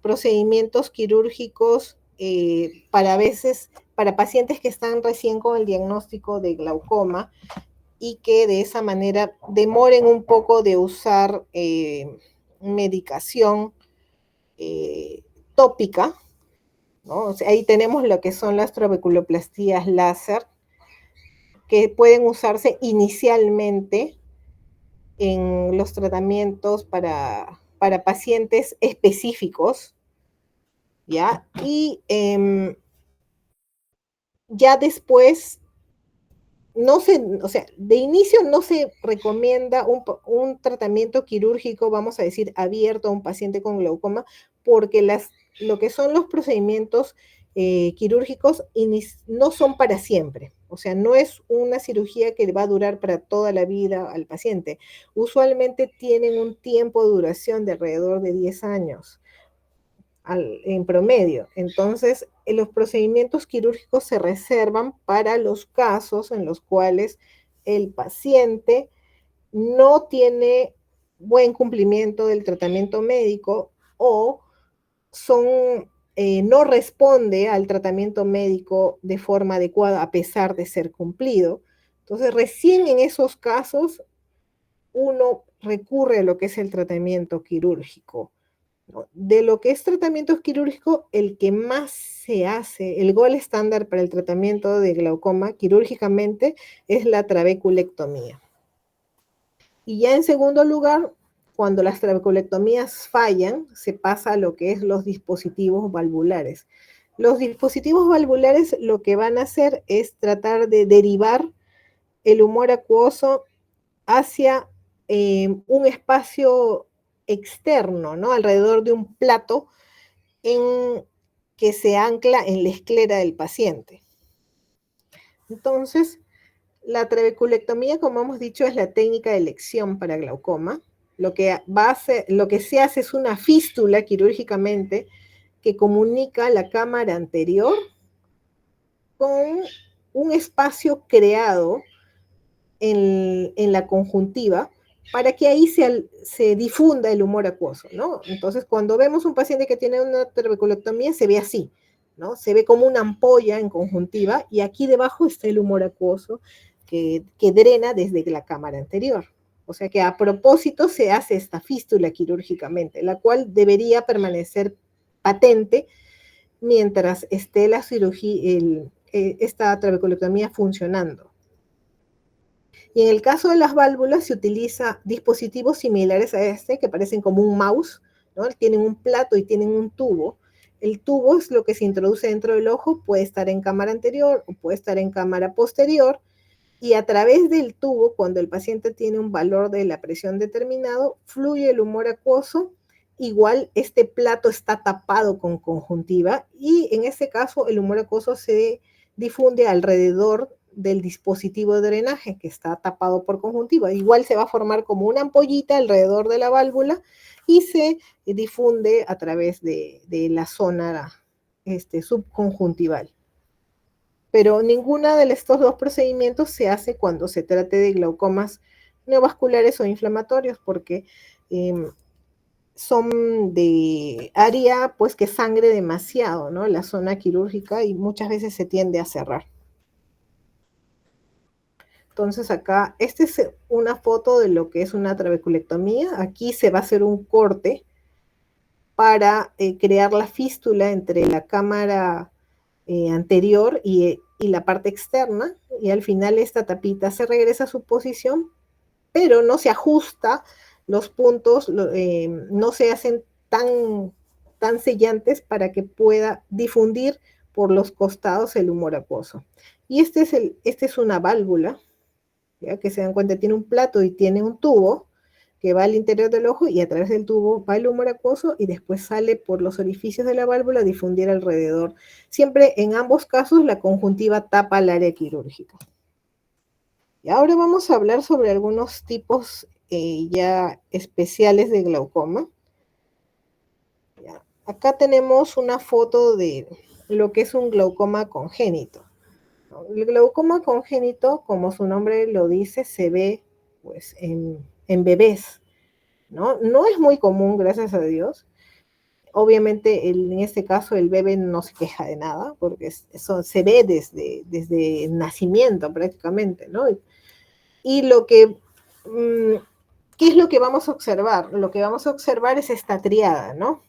Speaker 1: procedimientos quirúrgicos para veces, para pacientes que están recién con el diagnóstico de glaucoma y que de esa manera demoren un poco de usar medicación tópica, ¿no? O sea, ahí tenemos lo que son las trabeculoplastías láser, que pueden usarse inicialmente en los tratamientos para pacientes específicos, ¿ya? Y ya después, no se, o sea, de inicio no se recomienda un tratamiento quirúrgico, vamos a decir, abierto a un paciente con glaucoma, porque lo que son los procedimientos quirúrgicos no son para siempre. O sea, no es una cirugía que va a durar para toda la vida al paciente. Usualmente tienen un tiempo de duración de alrededor de 10 años en promedio. Entonces, los procedimientos quirúrgicos se reservan para los casos en los cuales el paciente no tiene buen cumplimiento del tratamiento médico o no responde al tratamiento médico de forma adecuada a pesar de ser cumplido. Entonces, recién en esos casos uno recurre a lo que es el tratamiento quirúrgico, ¿no? De lo que es tratamiento quirúrgico, el que más se hace, el gol estándar para el tratamiento de glaucoma quirúrgicamente es la trabeculectomía. Y ya en segundo lugar, cuando las trabeculectomías fallan, se pasa a lo que es los dispositivos valvulares. Los dispositivos valvulares lo que van a hacer es tratar de derivar el humor acuoso hacia un espacio externo, ¿no? Alrededor de un plato en, que se ancla en la esclera del paciente. Entonces, la trabeculectomía, como hemos dicho, es la técnica de elección para glaucoma. Lo que se hace es una fístula quirúrgicamente que comunica la cámara anterior con un espacio creado en la conjuntiva para que ahí se difunda el humor acuoso, ¿no? Entonces, cuando vemos un paciente que tiene una trabeculectomía, se ve así, ¿no? Se ve como una ampolla en conjuntiva y aquí debajo está el humor acuoso que drena desde la cámara anterior. O sea que a propósito se hace esta fístula quirúrgicamente, la cual debería permanecer patente mientras esté la cirugía, esta trabeculectomía funcionando. Y en el caso de las válvulas se utiliza dispositivos similares a este que parecen como un mouse, ¿no? Tienen un plato y tienen un tubo. El tubo es lo que se introduce dentro del ojo, puede estar en cámara anterior o puede estar en cámara posterior, y a través del tubo, cuando el paciente tiene un valor de la presión determinado, fluye el humor acuoso. Igual este plato está tapado con conjuntiva y en este caso el humor acuoso se difunde alrededor del dispositivo de drenaje que está tapado por conjuntiva. Igual se va a formar como una ampollita alrededor de la válvula y se difunde a través de la zona subconjuntival. Pero ninguna de estos dos procedimientos se hace cuando se trate de glaucomas neovasculares o inflamatorios, porque son de área pues que sangre demasiado, ¿no? La zona quirúrgica y muchas veces se tiende a cerrar. Entonces acá, esta es una foto de lo que es una trabeculectomía. Aquí se va a hacer un corte para crear la fístula entre la cámara anterior y la parte externa, y al final esta tapita se regresa a su posición, pero no se ajusta, los puntos no se hacen tan sellantes para que pueda difundir por los costados el humor acuoso. Y esta es una válvula, ¿ya? Que se dan cuenta, tiene un plato y tiene un tubo que va al interior del ojo y a través del tubo va el humor acuoso y después sale por los orificios de la válvula a difundir alrededor. Siempre en ambos casos la conjuntiva tapa el área quirúrgica. Y ahora vamos a hablar sobre algunos tipos ya especiales de glaucoma. Ya. Acá tenemos una foto de lo que es un glaucoma congénito. El glaucoma congénito, como su nombre lo dice, se ve pues, en bebés, ¿no? No es muy común, gracias a Dios. Obviamente, en este caso, el bebé no se queja de nada, porque eso se ve desde el nacimiento prácticamente, ¿no? Y ¿qué es lo que vamos a observar? Lo que vamos a observar es esta triada, ¿no?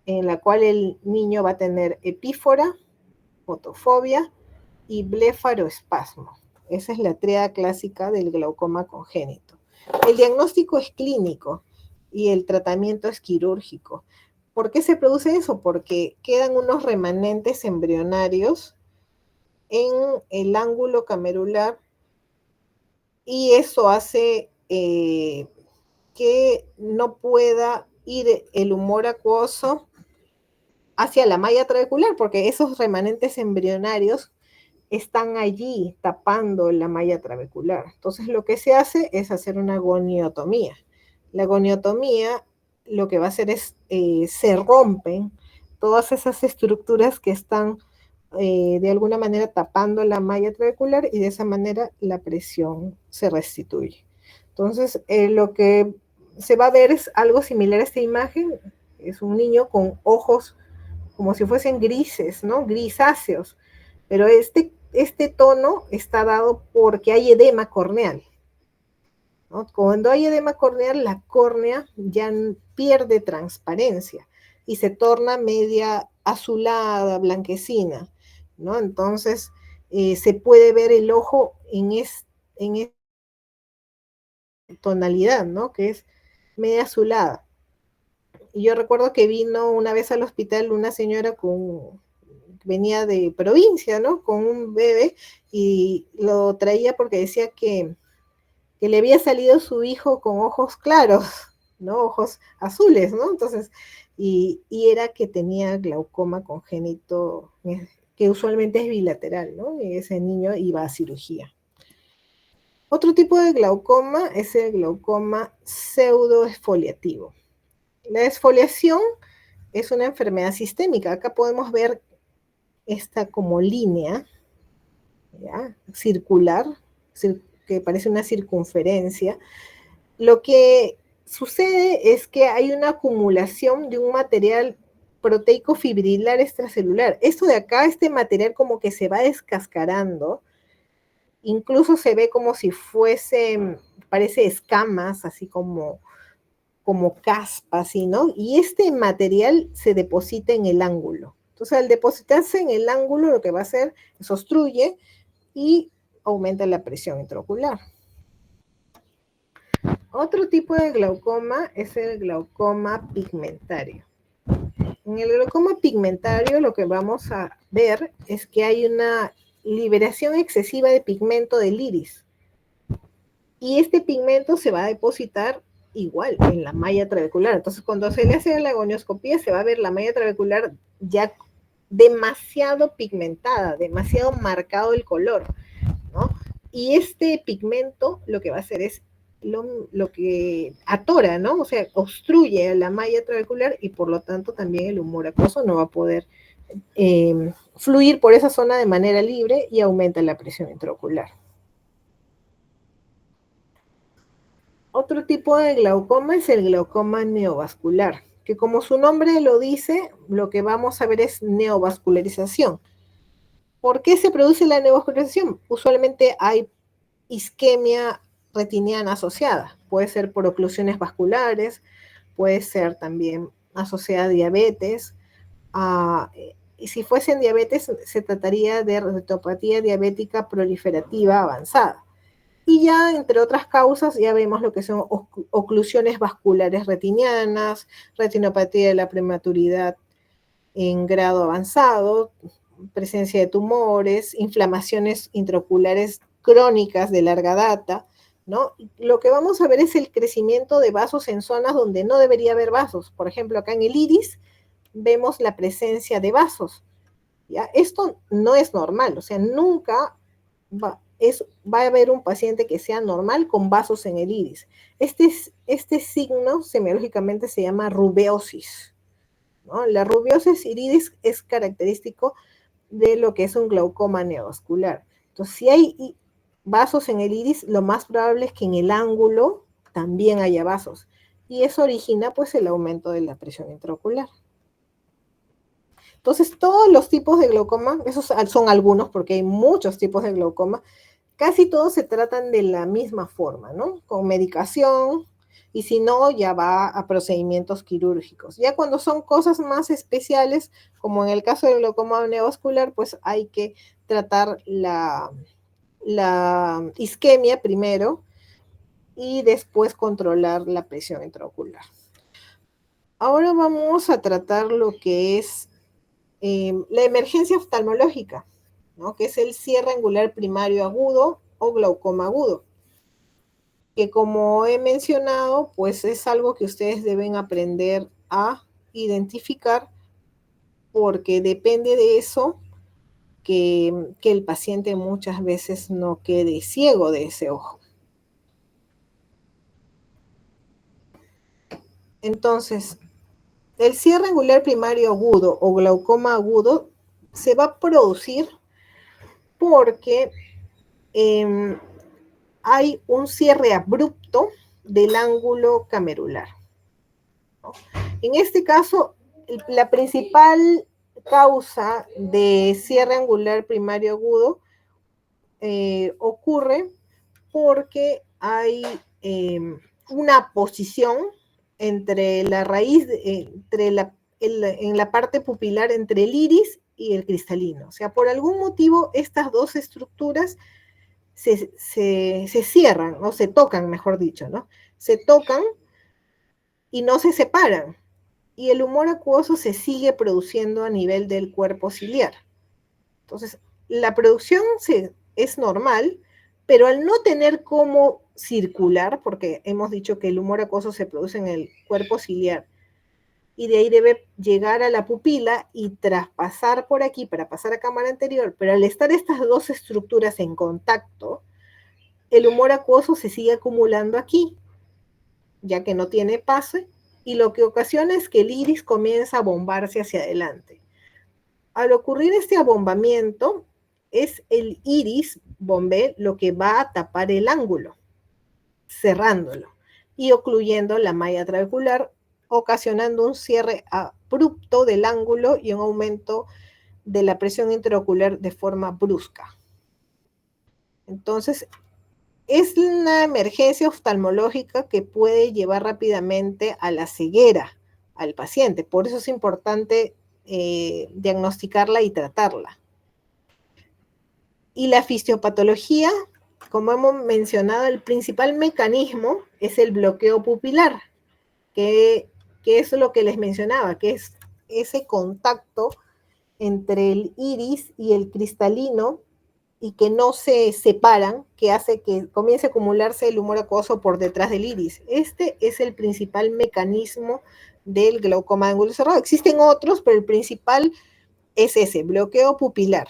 Speaker 1: En la cual el niño va a tener epífora, fotofobia y blefaroespasmo. Esa es la triada clásica del glaucoma congénito. El diagnóstico es clínico y el tratamiento es quirúrgico. ¿Por qué se produce eso? Porque quedan unos remanentes embrionarios en el ángulo camerular y eso hace que no pueda ir el humor acuoso hacia la malla trabecular, porque esos remanentes embrionarios están allí tapando la malla trabecular. Entonces lo que se hace es hacer una goniotomía. La goniotomía lo que va a hacer es, se rompen todas esas estructuras que están de alguna manera tapando la malla trabecular y de esa manera la presión se restituye. Entonces lo que se va a ver es algo similar a esta imagen. Es un niño con ojos como si fuesen grises, ¿no? Grisáceos. Pero este tono está dado porque hay edema corneal, ¿no? Cuando hay edema corneal, la córnea ya pierde transparencia y se torna media azulada, blanquecina, ¿no? Entonces, se puede ver el ojo en tonalidad, ¿no? Que es media azulada. Y yo recuerdo que vino una vez al hospital una señora venía de provincia, ¿no? Con un bebé y lo traía porque decía que le había salido su hijo con ojos claros, ¿no? Ojos azules, ¿no? Entonces, y era que tenía glaucoma congénito, que usualmente es bilateral, ¿no? Y ese niño iba a cirugía. Otro tipo de glaucoma es el glaucoma pseudoesfoliativo. La esfoliación es una enfermedad sistémica. Acá podemos ver esta como línea, ¿ya? Circular, que parece una circunferencia. Lo que sucede es que hay una acumulación de un material proteico fibrilar extracelular. Esto de acá, este material como que se va descascarando, incluso se ve como si fuese, parece escamas, así como caspas, ¿sí, no? Y este material se deposita en el ángulo. Entonces, al depositarse en el ángulo, lo que va a hacer es obstruye y aumenta la presión intraocular. Otro tipo de glaucoma es el glaucoma pigmentario. En el glaucoma pigmentario lo que vamos a ver es que hay una liberación excesiva de pigmento del iris. Y este pigmento se va a depositar igual en la malla trabecular. Entonces, cuando se le hace la gonioscopía, se va a ver la malla trabecular ya demasiado pigmentada, demasiado marcado el color, ¿no? Y este pigmento lo que va a hacer es lo que atora, ¿no? O sea, obstruye la malla trabecular y por lo tanto también el humor acuoso no va a poder fluir por esa zona de manera libre y aumenta la presión intraocular. Otro tipo de glaucoma es el glaucoma neovascular, que como su nombre lo dice, lo que vamos a ver es neovascularización. ¿Por qué se produce la neovascularización? Usualmente hay isquemia retiniana asociada. Puede ser por oclusiones vasculares, puede ser también asociada a diabetes. Y si fuesen diabetes, se trataría de retinopatía diabética proliferativa avanzada. Y ya, entre otras causas, ya vemos lo que son oclusiones vasculares retinianas, retinopatía de la prematuridad en grado avanzado, presencia de tumores, inflamaciones intraoculares crónicas de larga data, ¿no? Lo que vamos a ver es el crecimiento de vasos en zonas donde no debería haber vasos. Por ejemplo, acá en el iris vemos la presencia de vasos, ¿ya? Esto no es normal, o sea, nunca va a haber un paciente que sea normal con vasos en el iris. Este signo semiológicamente se llama rubeosis, ¿no? La rubiosis iridis es característico de lo que es un glaucoma neovascular. Entonces, si hay vasos en el iris, lo más probable es que en el ángulo también haya vasos. Y eso origina pues el aumento de la presión intraocular. Entonces, todos los tipos de glaucoma, esos son algunos porque hay muchos tipos de glaucoma, casi todos se tratan de la misma forma, ¿no? Con medicación, y si no, ya va a procedimientos quirúrgicos. Ya cuando son cosas más especiales, como en el caso del glaucoma neovascular, pues hay que tratar la isquemia primero y después controlar la presión intraocular. Ahora vamos a tratar lo que es la emergencia oftalmológica, ¿no? Que es el cierre angular primario agudo o glaucoma agudo, que como he mencionado, pues es algo que ustedes deben aprender a identificar porque depende de eso que el paciente muchas veces no quede ciego de ese ojo. Entonces, el cierre angular primario agudo o glaucoma agudo se va a producir porque hay un cierre abrupto del ángulo camerular, ¿no? En este caso, la principal causa de cierre angular primario agudo ocurre porque hay una posición entre la raíz, en la parte pupilar entre el iris y el cristalino. O sea, por algún motivo estas dos estructuras se cierran, o se tocan, mejor dicho, ¿no? Se tocan y no se separan. Y el humor acuoso se sigue produciendo a nivel del cuerpo ciliar. Entonces, la producción es normal, pero al no tener cómo circular, porque hemos dicho que el humor acuoso se produce en el cuerpo ciliar, y de ahí debe llegar a la pupila y traspasar por aquí para pasar a cámara anterior, pero al estar estas dos estructuras en contacto, el humor acuoso se sigue acumulando aquí, ya que no tiene pase, y lo que ocasiona es que el iris comienza a bombarse hacia adelante. Al ocurrir este abombamiento, es el iris bombé lo que va a tapar el ángulo, cerrándolo y ocluyendo la malla trabecular, ocasionando un cierre abrupto del ángulo y un aumento de la presión intraocular de forma brusca. Entonces, es una emergencia oftalmológica que puede llevar rápidamente a la ceguera al paciente. Por eso es importante diagnosticarla y tratarla. Y la fisiopatología, como hemos mencionado, el principal mecanismo es el bloqueo pupilar, que es lo que les mencionaba, que es ese contacto entre el iris y el cristalino y que no se separan, que hace que comience a acumularse el humor acuoso por detrás del iris. Este es el principal mecanismo del glaucoma de ángulo cerrado. Existen otros, pero el principal es ese, bloqueo pupilar.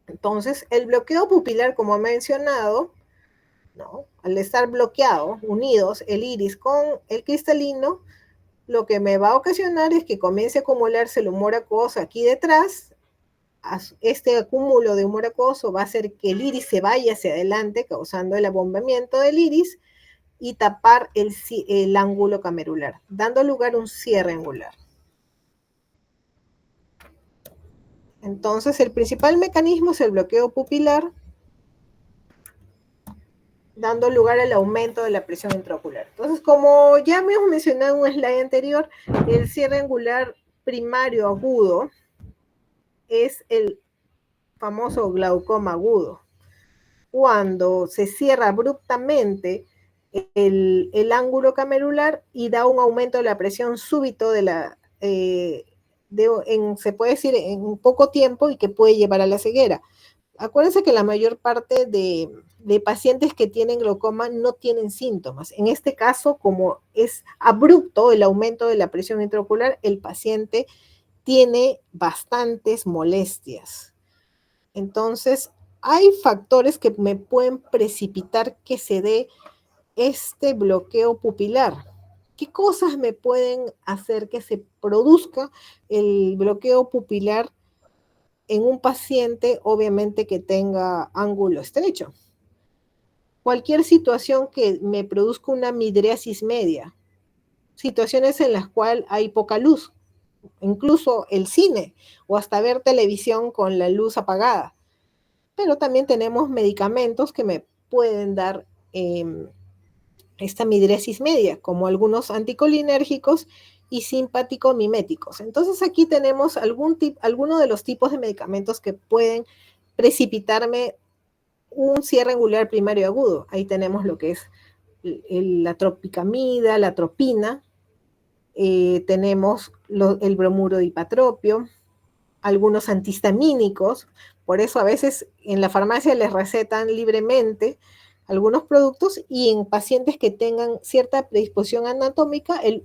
Speaker 1: Entonces, el bloqueo pupilar, como he mencionado, ¿no? Al estar bloqueado, unidos el iris con el cristalino, lo que me va a ocasionar es que comience a acumularse el humor acuoso aquí detrás. Este acúmulo de humor acuoso va a hacer que el iris se vaya hacia adelante, causando el abombamiento del iris y tapar el ángulo camerular, dando lugar a un cierre angular. Entonces, el principal mecanismo es el bloqueo pupilar, dando lugar al aumento de la presión intraocular. Entonces, como ya hemos mencionado en un slide anterior, el cierre angular primario agudo es el famoso glaucoma agudo. Cuando se cierra abruptamente el ángulo camerular y da un aumento de la presión súbito se puede decir en poco tiempo y que puede llevar a la ceguera. Acuérdense que la mayor parte de pacientes que tienen glaucoma no tienen síntomas. En este caso, como es abrupto el aumento de la presión intraocular, el paciente tiene bastantes molestias. Entonces, hay factores que me pueden precipitar que se dé este bloqueo pupilar. ¿Qué cosas me pueden hacer que se produzca el bloqueo pupilar en un paciente, obviamente, que tenga ángulo estrecho? Cualquier situación que me produzca una midriasis media, situaciones en las cuales hay poca luz, incluso el cine o hasta ver televisión con la luz apagada. Pero también tenemos medicamentos que me pueden dar esta midriasis media, como algunos anticolinérgicos y simpático-miméticos. Entonces aquí tenemos alguno de los tipos de medicamentos que pueden precipitarme un cierre angular primario agudo. Ahí tenemos lo que es la tropicamida, la atropina, tenemos el bromuro de hipatropio, algunos antihistamínicos, por eso a veces en la farmacia les recetan libremente algunos productos y en pacientes que tengan cierta predisposición anatómica, el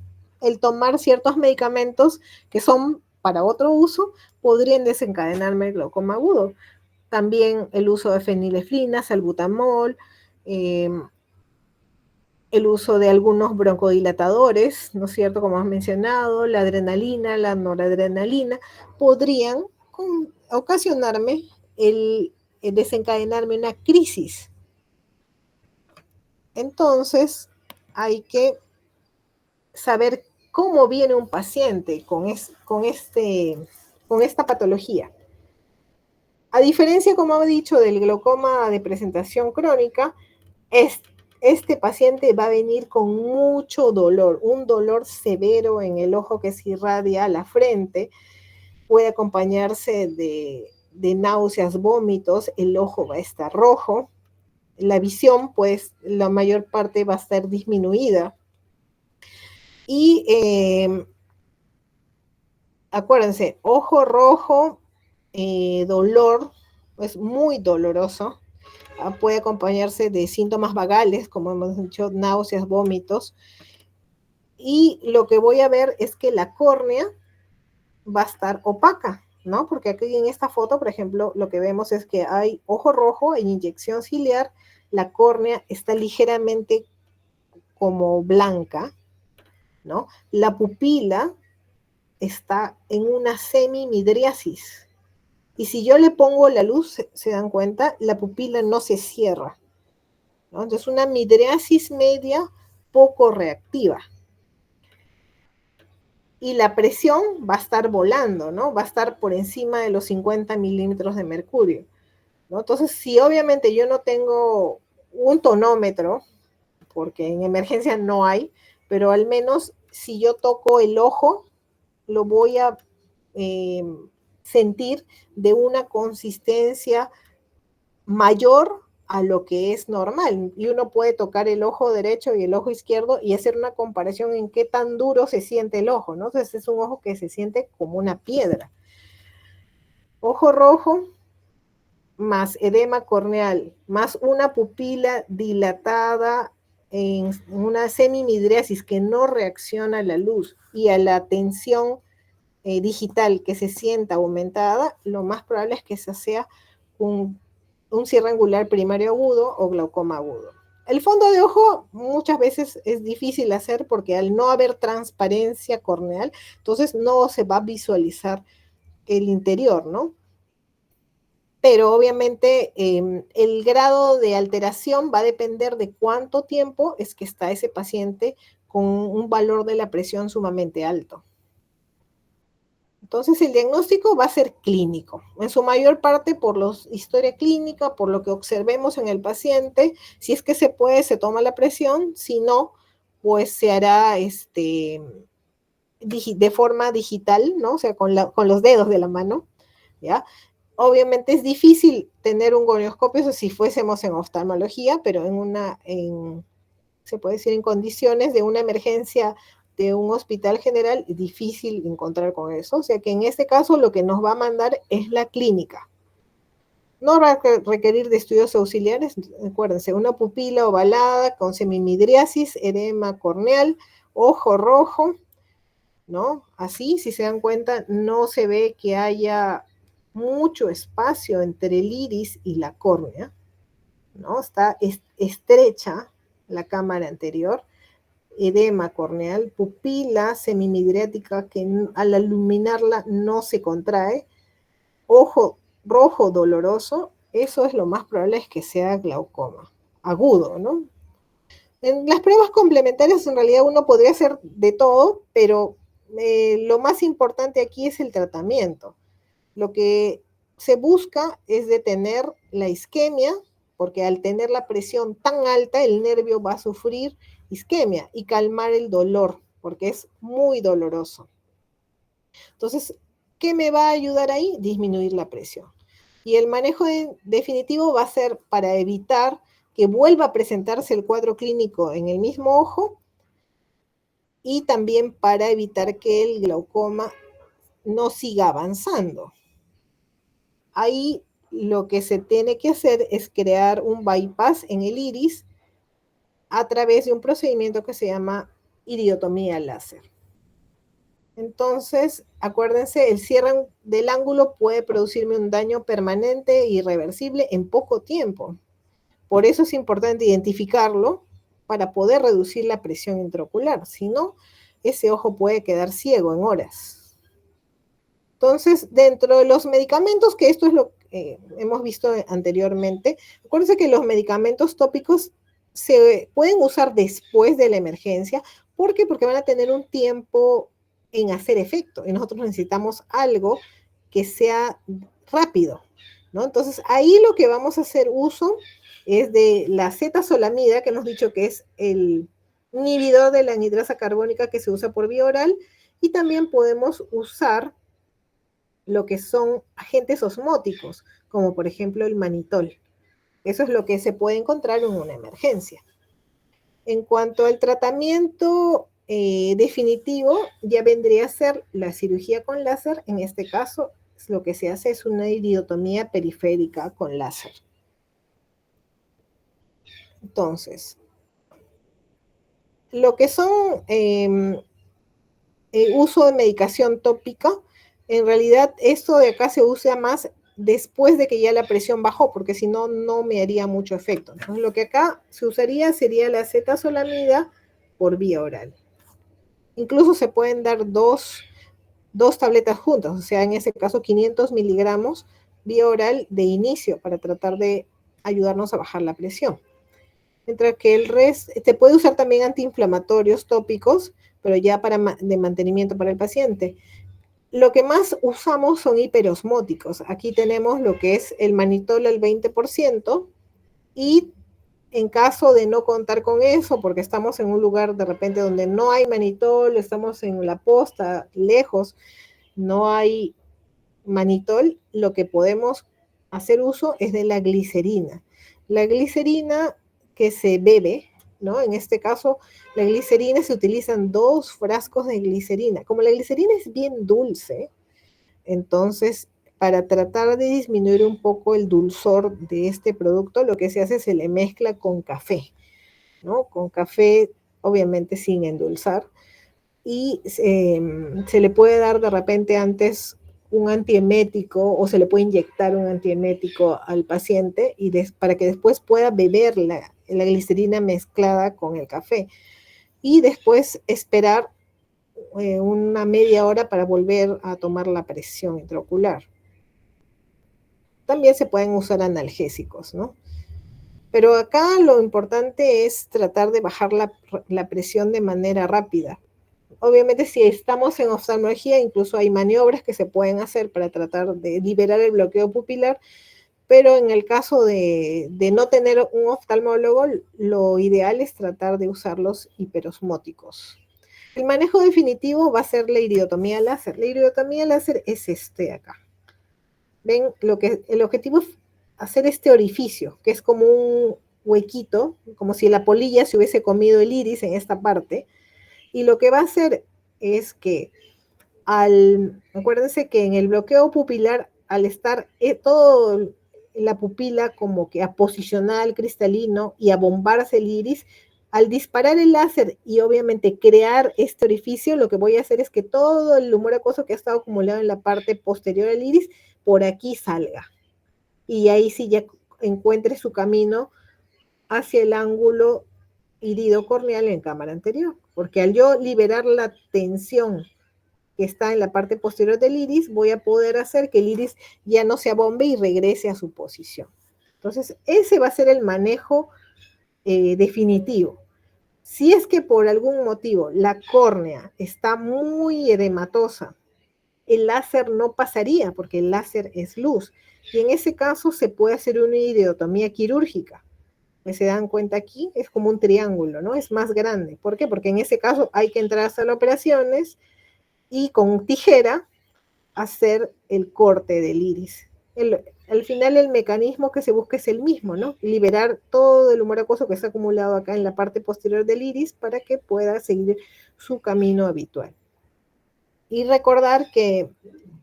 Speaker 1: tomar ciertos medicamentos que son para otro uso podrían desencadenarme el glaucoma agudo. También el uso de fenilefrina, salbutamol, el uso de algunos broncodilatadores, ¿no es cierto? Como has mencionado, la adrenalina, la noradrenalina, podrían ocasionarme el desencadenarme una crisis. Entonces, hay que saber cómo viene un paciente con esta patología. A diferencia, como he dicho, del glaucoma de presentación crónica, este paciente va a venir con mucho dolor, un dolor severo en el ojo que se irradia a la frente, puede acompañarse de náuseas, vómitos, el ojo va a estar rojo, la visión, pues la mayor parte va a estar disminuida. Y acuérdense, ojo rojo, dolor, es muy doloroso, puede acompañarse de síntomas vagales, como hemos dicho, náuseas, vómitos. Y lo que voy a ver es que la córnea va a estar opaca, ¿no? Porque aquí en esta foto, por ejemplo, lo que vemos es que hay ojo rojo en inyección ciliar, la córnea está ligeramente como blanca, ¿no? La pupila está en una semimidriasis. Y si yo le pongo la luz, se dan cuenta, la pupila no se cierra, ¿no? Entonces, una midriasis media poco reactiva. Y la presión va a estar volando, ¿no? Va a estar por encima de los 50 milímetros de mercurio, ¿no? Entonces, si obviamente yo no tengo un tonómetro, porque en emergencia no hay, pero al menos si yo toco el ojo, lo voy a sentir de una consistencia mayor a lo que es normal. Y uno puede tocar el ojo derecho y el ojo izquierdo y hacer una comparación en qué tan duro se siente el ojo, ¿no? Entonces es un ojo que se siente como una piedra. Ojo rojo más edema corneal, más una pupila dilatada en una semimidriasis que no reacciona a la luz y a la tensión digital que se sienta aumentada, lo más probable es que esa sea un cierre angular primario agudo o glaucoma agudo. El fondo de ojo muchas veces es difícil hacer porque al no haber transparencia corneal, entonces no se va a visualizar el interior, ¿no? Pero obviamente el grado de alteración va a depender de cuánto tiempo es que está ese paciente con un valor de la presión sumamente alto. Entonces el diagnóstico va a ser clínico, en su mayor parte por la historia clínica, por lo que observemos en el paciente. Si es que se puede, se toma la presión, si no, pues se hará de forma digital, ¿no? O sea, con los dedos de la mano, ¿ya? Obviamente es difícil tener un gonioscopio, eso si fuésemos en oftalmología, pero se puede decir en condiciones de una emergencia de un hospital general, difícil encontrar con eso. O sea que en este caso lo que nos va a mandar es la clínica. No va a requerir de estudios auxiliares, acuérdense, una pupila ovalada con semimidriasis, edema corneal, ojo rojo, ¿no? Así, si se dan cuenta, no se ve que haya mucho espacio entre el iris y la córnea, ¿no? Está estrecha la cámara anterior, edema corneal, pupila semimidriática que al iluminarla no se contrae, ojo rojo doloroso, eso es lo más probable es que sea glaucoma agudo, ¿no? En las pruebas complementarias en realidad uno podría hacer de todo, pero lo más importante aquí es el tratamiento. Lo que se busca es detener la isquemia, porque al tener la presión tan alta, el nervio va a sufrir isquemia y calmar el dolor, porque es muy doloroso. Entonces, ¿qué me va a ayudar ahí? Disminuir la presión. Y el manejo definitivo va a ser para evitar que vuelva a presentarse el cuadro clínico en el mismo ojo y también para evitar que el glaucoma no siga avanzando. Ahí lo que se tiene que hacer es crear un bypass en el iris a través de un procedimiento que se llama iridotomía láser. Entonces, acuérdense, el cierre del ángulo puede producirme un daño permanente e irreversible en poco tiempo. Por eso es importante identificarlo para poder reducir la presión intraocular. Si no, ese ojo puede quedar ciego en horas. Entonces, dentro de los medicamentos, que esto es lo que hemos visto anteriormente, acuérdense que los medicamentos tópicos se pueden usar después de la emergencia ¿Por qué? Porque van a tener un tiempo en hacer efecto y nosotros necesitamos algo que sea rápido, ¿no? Entonces ahí lo que vamos a hacer uso es de la Z-solamida, que hemos dicho que es el inhibidor de la anhidrasa carbónica que se usa por vía oral, y también podemos usar lo que son agentes osmóticos, como por ejemplo el manitol. Eso es lo que se puede encontrar en una emergencia. En cuanto al tratamiento definitivo, ya vendría a ser la cirugía con láser. En este caso, lo que se hace es una iridotomía periférica con láser. Entonces, lo que son uso de medicación tópica, en realidad esto de acá se usa más después de que ya la presión bajó, porque si no, no me haría mucho efecto. Entonces, lo que acá se usaría sería la Z-solamida por vía oral. Incluso se pueden dar dos tabletas juntas, o sea, en ese caso 500 miligramos vía oral de inicio para tratar de ayudarnos a bajar la presión. Mientras que el resto, se puede usar también antiinflamatorios tópicos, pero ya de mantenimiento para el paciente. Lo que más usamos son hiperosmóticos. Aquí tenemos lo que es el manitol al 20%, y en caso de no contar con eso, porque estamos en un lugar de repente donde no hay manitol, estamos en la posta, lejos, no hay manitol, lo que podemos hacer uso es de la glicerina. La glicerina que se bebe, ¿no? En este caso, la glicerina se utilizan 2 frascos de glicerina. Como la glicerina es bien dulce, entonces para tratar de disminuir un poco el dulzor de este producto, lo que se hace es se le mezcla con café, ¿no? Con café, obviamente sin endulzar, y se le puede dar de repente antes un antiemético o se le puede inyectar un antiemético al paciente y para que después pueda beber la glicerina mezclada con el café y después esperar una media hora para volver a tomar la presión intraocular. También se pueden usar analgésicos, ¿no? Pero acá lo importante es tratar de bajar la presión de manera rápida. Obviamente, si estamos en oftalmología, incluso hay maniobras que se pueden hacer para tratar de liberar el bloqueo pupilar, pero en el caso de no tener un oftalmólogo, lo ideal es tratar de usar los hiperosmóticos. El manejo definitivo va a ser la iridotomía láser. La iridotomía láser es este acá. Ven, el objetivo es hacer este orificio, que es como un huequito, como si la polilla se hubiese comido el iris en esta parte, y lo que va a hacer es que acuérdense que en el bloqueo pupilar, al estar todo la pupila como que a posicionar cristalino y a bombarse el iris, al disparar el láser y obviamente crear este orificio, lo que voy a hacer es que todo el humor acuoso que ha estado acumulado en la parte posterior del iris, por aquí salga. Y ahí sí ya encuentre su camino hacia el ángulo iridocorneal en cámara anterior. Porque al yo liberar la tensión que está en la parte posterior del iris, voy a poder hacer que el iris ya no se abombe y regrese a su posición. Entonces, ese va a ser el manejo definitivo. Si es que por algún motivo la córnea está muy edematosa, el láser no pasaría porque el láser es luz. Y en ese caso se puede hacer una iridotomía quirúrgica. Se dan cuenta aquí, es como un triángulo, ¿no? Es más grande. ¿Por qué? Porque en ese caso hay que entrar a sala de operaciones y con tijera hacer el corte del iris. Al final el mecanismo que se busca es el mismo, ¿no? Liberar todo el humor acuoso que está acumulado acá en la parte posterior del iris para que pueda seguir su camino habitual. Y recordar que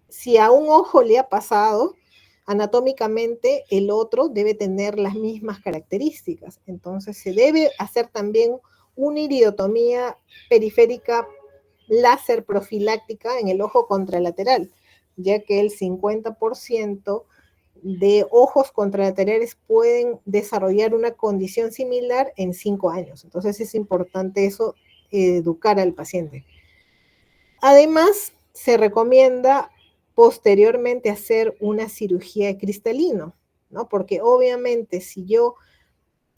Speaker 1: si a un ojo le ha pasado, anatómicamente el otro debe tener las mismas características. Entonces se debe hacer también una iridotomía periférica láser profiláctica en el ojo contralateral, ya que el 50% de ojos contralaterales pueden desarrollar una condición similar en 5 años. Entonces es importante eso, educar al paciente. Además, se recomienda posteriormente hacer una cirugía de cristalino, ¿no? Porque obviamente si yo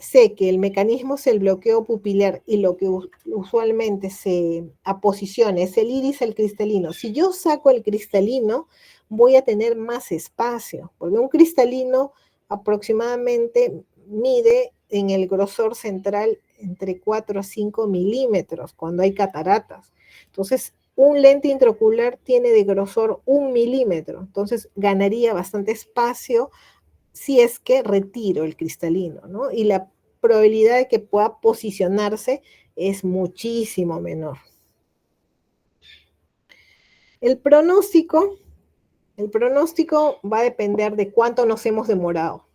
Speaker 1: sé que el mecanismo es el bloqueo pupilar y lo que usualmente se aposiciona es el iris, el cristalino. Si yo saco el cristalino, voy a tener más espacio, porque un cristalino aproximadamente mide en el grosor central entre 4 a 5 milímetros cuando hay cataratas. Entonces, un lente intraocular tiene de grosor 1 milímetro, entonces ganaría bastante espacio si es que retiro el cristalino, ¿no? Y la probabilidad de que pueda posicionarse es muchísimo menor. El pronóstico, el pronóstico va a depender de cuánto nos hemos demorado,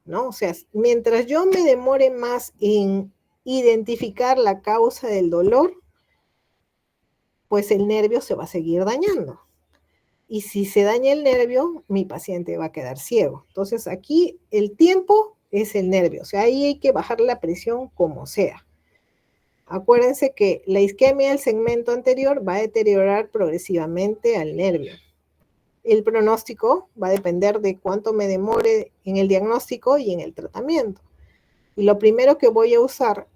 Speaker 1: ¿no? O sea, mientras yo me demore más en identificar la causa del dolor, pues el nervio se va a seguir dañando. Y si se daña el nervio, mi paciente va a quedar ciego. Entonces aquí el tiempo es el nervio, o sea, ahí hay que bajar la presión como sea. Acuérdense que la isquemia del segmento anterior va a deteriorar progresivamente al nervio. El pronóstico va a depender de cuánto me demore en el diagnóstico y en el tratamiento. Y lo primero que voy a usar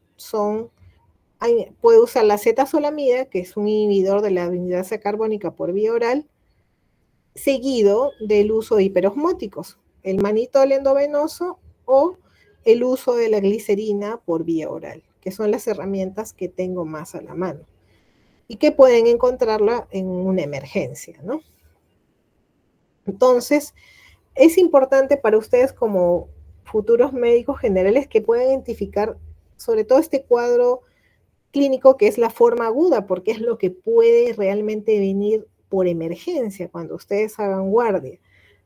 Speaker 1: puedo usar la cetazolamida, que es un inhibidor de la anhidrasa carbónica por vía oral, seguido del uso de hiperosmóticos, el manitol endovenoso o el uso de la glicerina por vía oral, que son las herramientas que tengo más a la mano y que pueden encontrarla en una emergencia, ¿no? Entonces, es importante para ustedes como futuros médicos generales que puedan identificar sobre todo este cuadro clínico que es la forma aguda, porque es lo que puede realmente venir por emergencia cuando ustedes hagan guardia,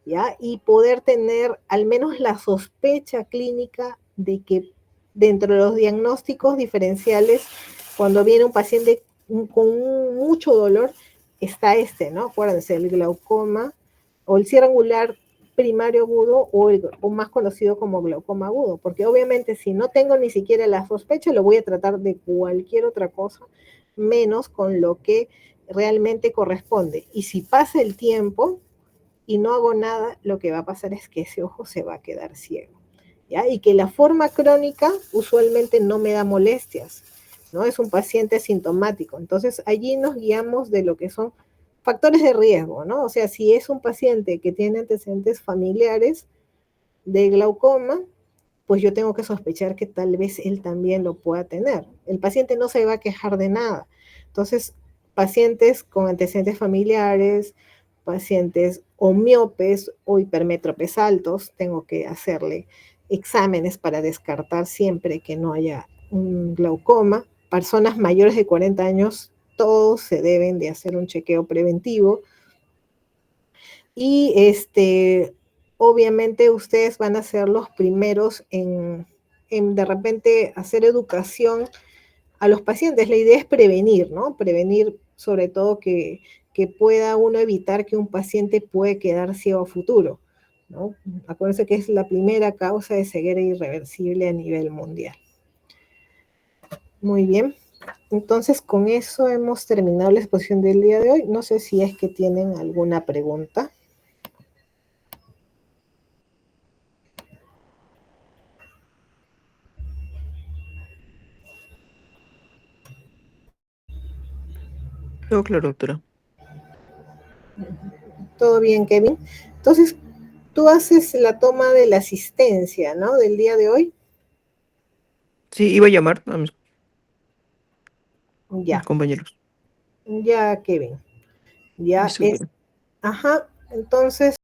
Speaker 1: ¿ya? Y poder tener al menos la sospecha clínica de que dentro de los diagnósticos diferenciales, cuando viene un paciente con mucho dolor, está ¿no? Acuérdense, el glaucoma o el cierre angular primario agudo o más conocido como glaucoma agudo, porque obviamente si no tengo ni siquiera la sospecha, lo voy a tratar de cualquier otra cosa, menos con lo que realmente corresponde. Y si pasa el tiempo y no hago nada, lo que va a pasar es que ese ojo se va a quedar ciego, ¿ya? Y que la forma crónica usualmente no me da molestias, ¿no? Es un paciente sintomático. Entonces allí nos guiamos de lo que son factores de riesgo, ¿no? O sea, si es un paciente que tiene antecedentes familiares de glaucoma, pues yo tengo que sospechar que tal vez él también lo pueda tener. El paciente no se va a quejar de nada. Entonces, pacientes con antecedentes familiares, pacientes o miopes o hipermétropes altos, tengo que hacerle exámenes para descartar siempre que no haya un glaucoma. Personas mayores de 40 años, todos se deben de hacer un chequeo preventivo. Y obviamente ustedes van a ser los primeros en de repente hacer educación a los pacientes. La idea es prevenir, ¿no? Prevenir sobre todo que pueda uno evitar que un paciente puede quedar ciego a futuro, ¿no? Acuérdense que es la primera causa de ceguera irreversible a nivel mundial. Muy bien. Entonces, con eso hemos terminado la exposición del día de hoy. No sé si es que tienen alguna pregunta.
Speaker 2: Todo claro, doctora.
Speaker 1: Todo bien, Kevin. Entonces, tú haces la toma de la asistencia, ¿no? Del día de hoy.
Speaker 2: Sí, iba a llamar a mis
Speaker 1: Ya,
Speaker 2: compañeros.
Speaker 1: ya, Kevin. Ya
Speaker 2: Listo,
Speaker 1: es.
Speaker 2: doctora.
Speaker 1: Ajá, entonces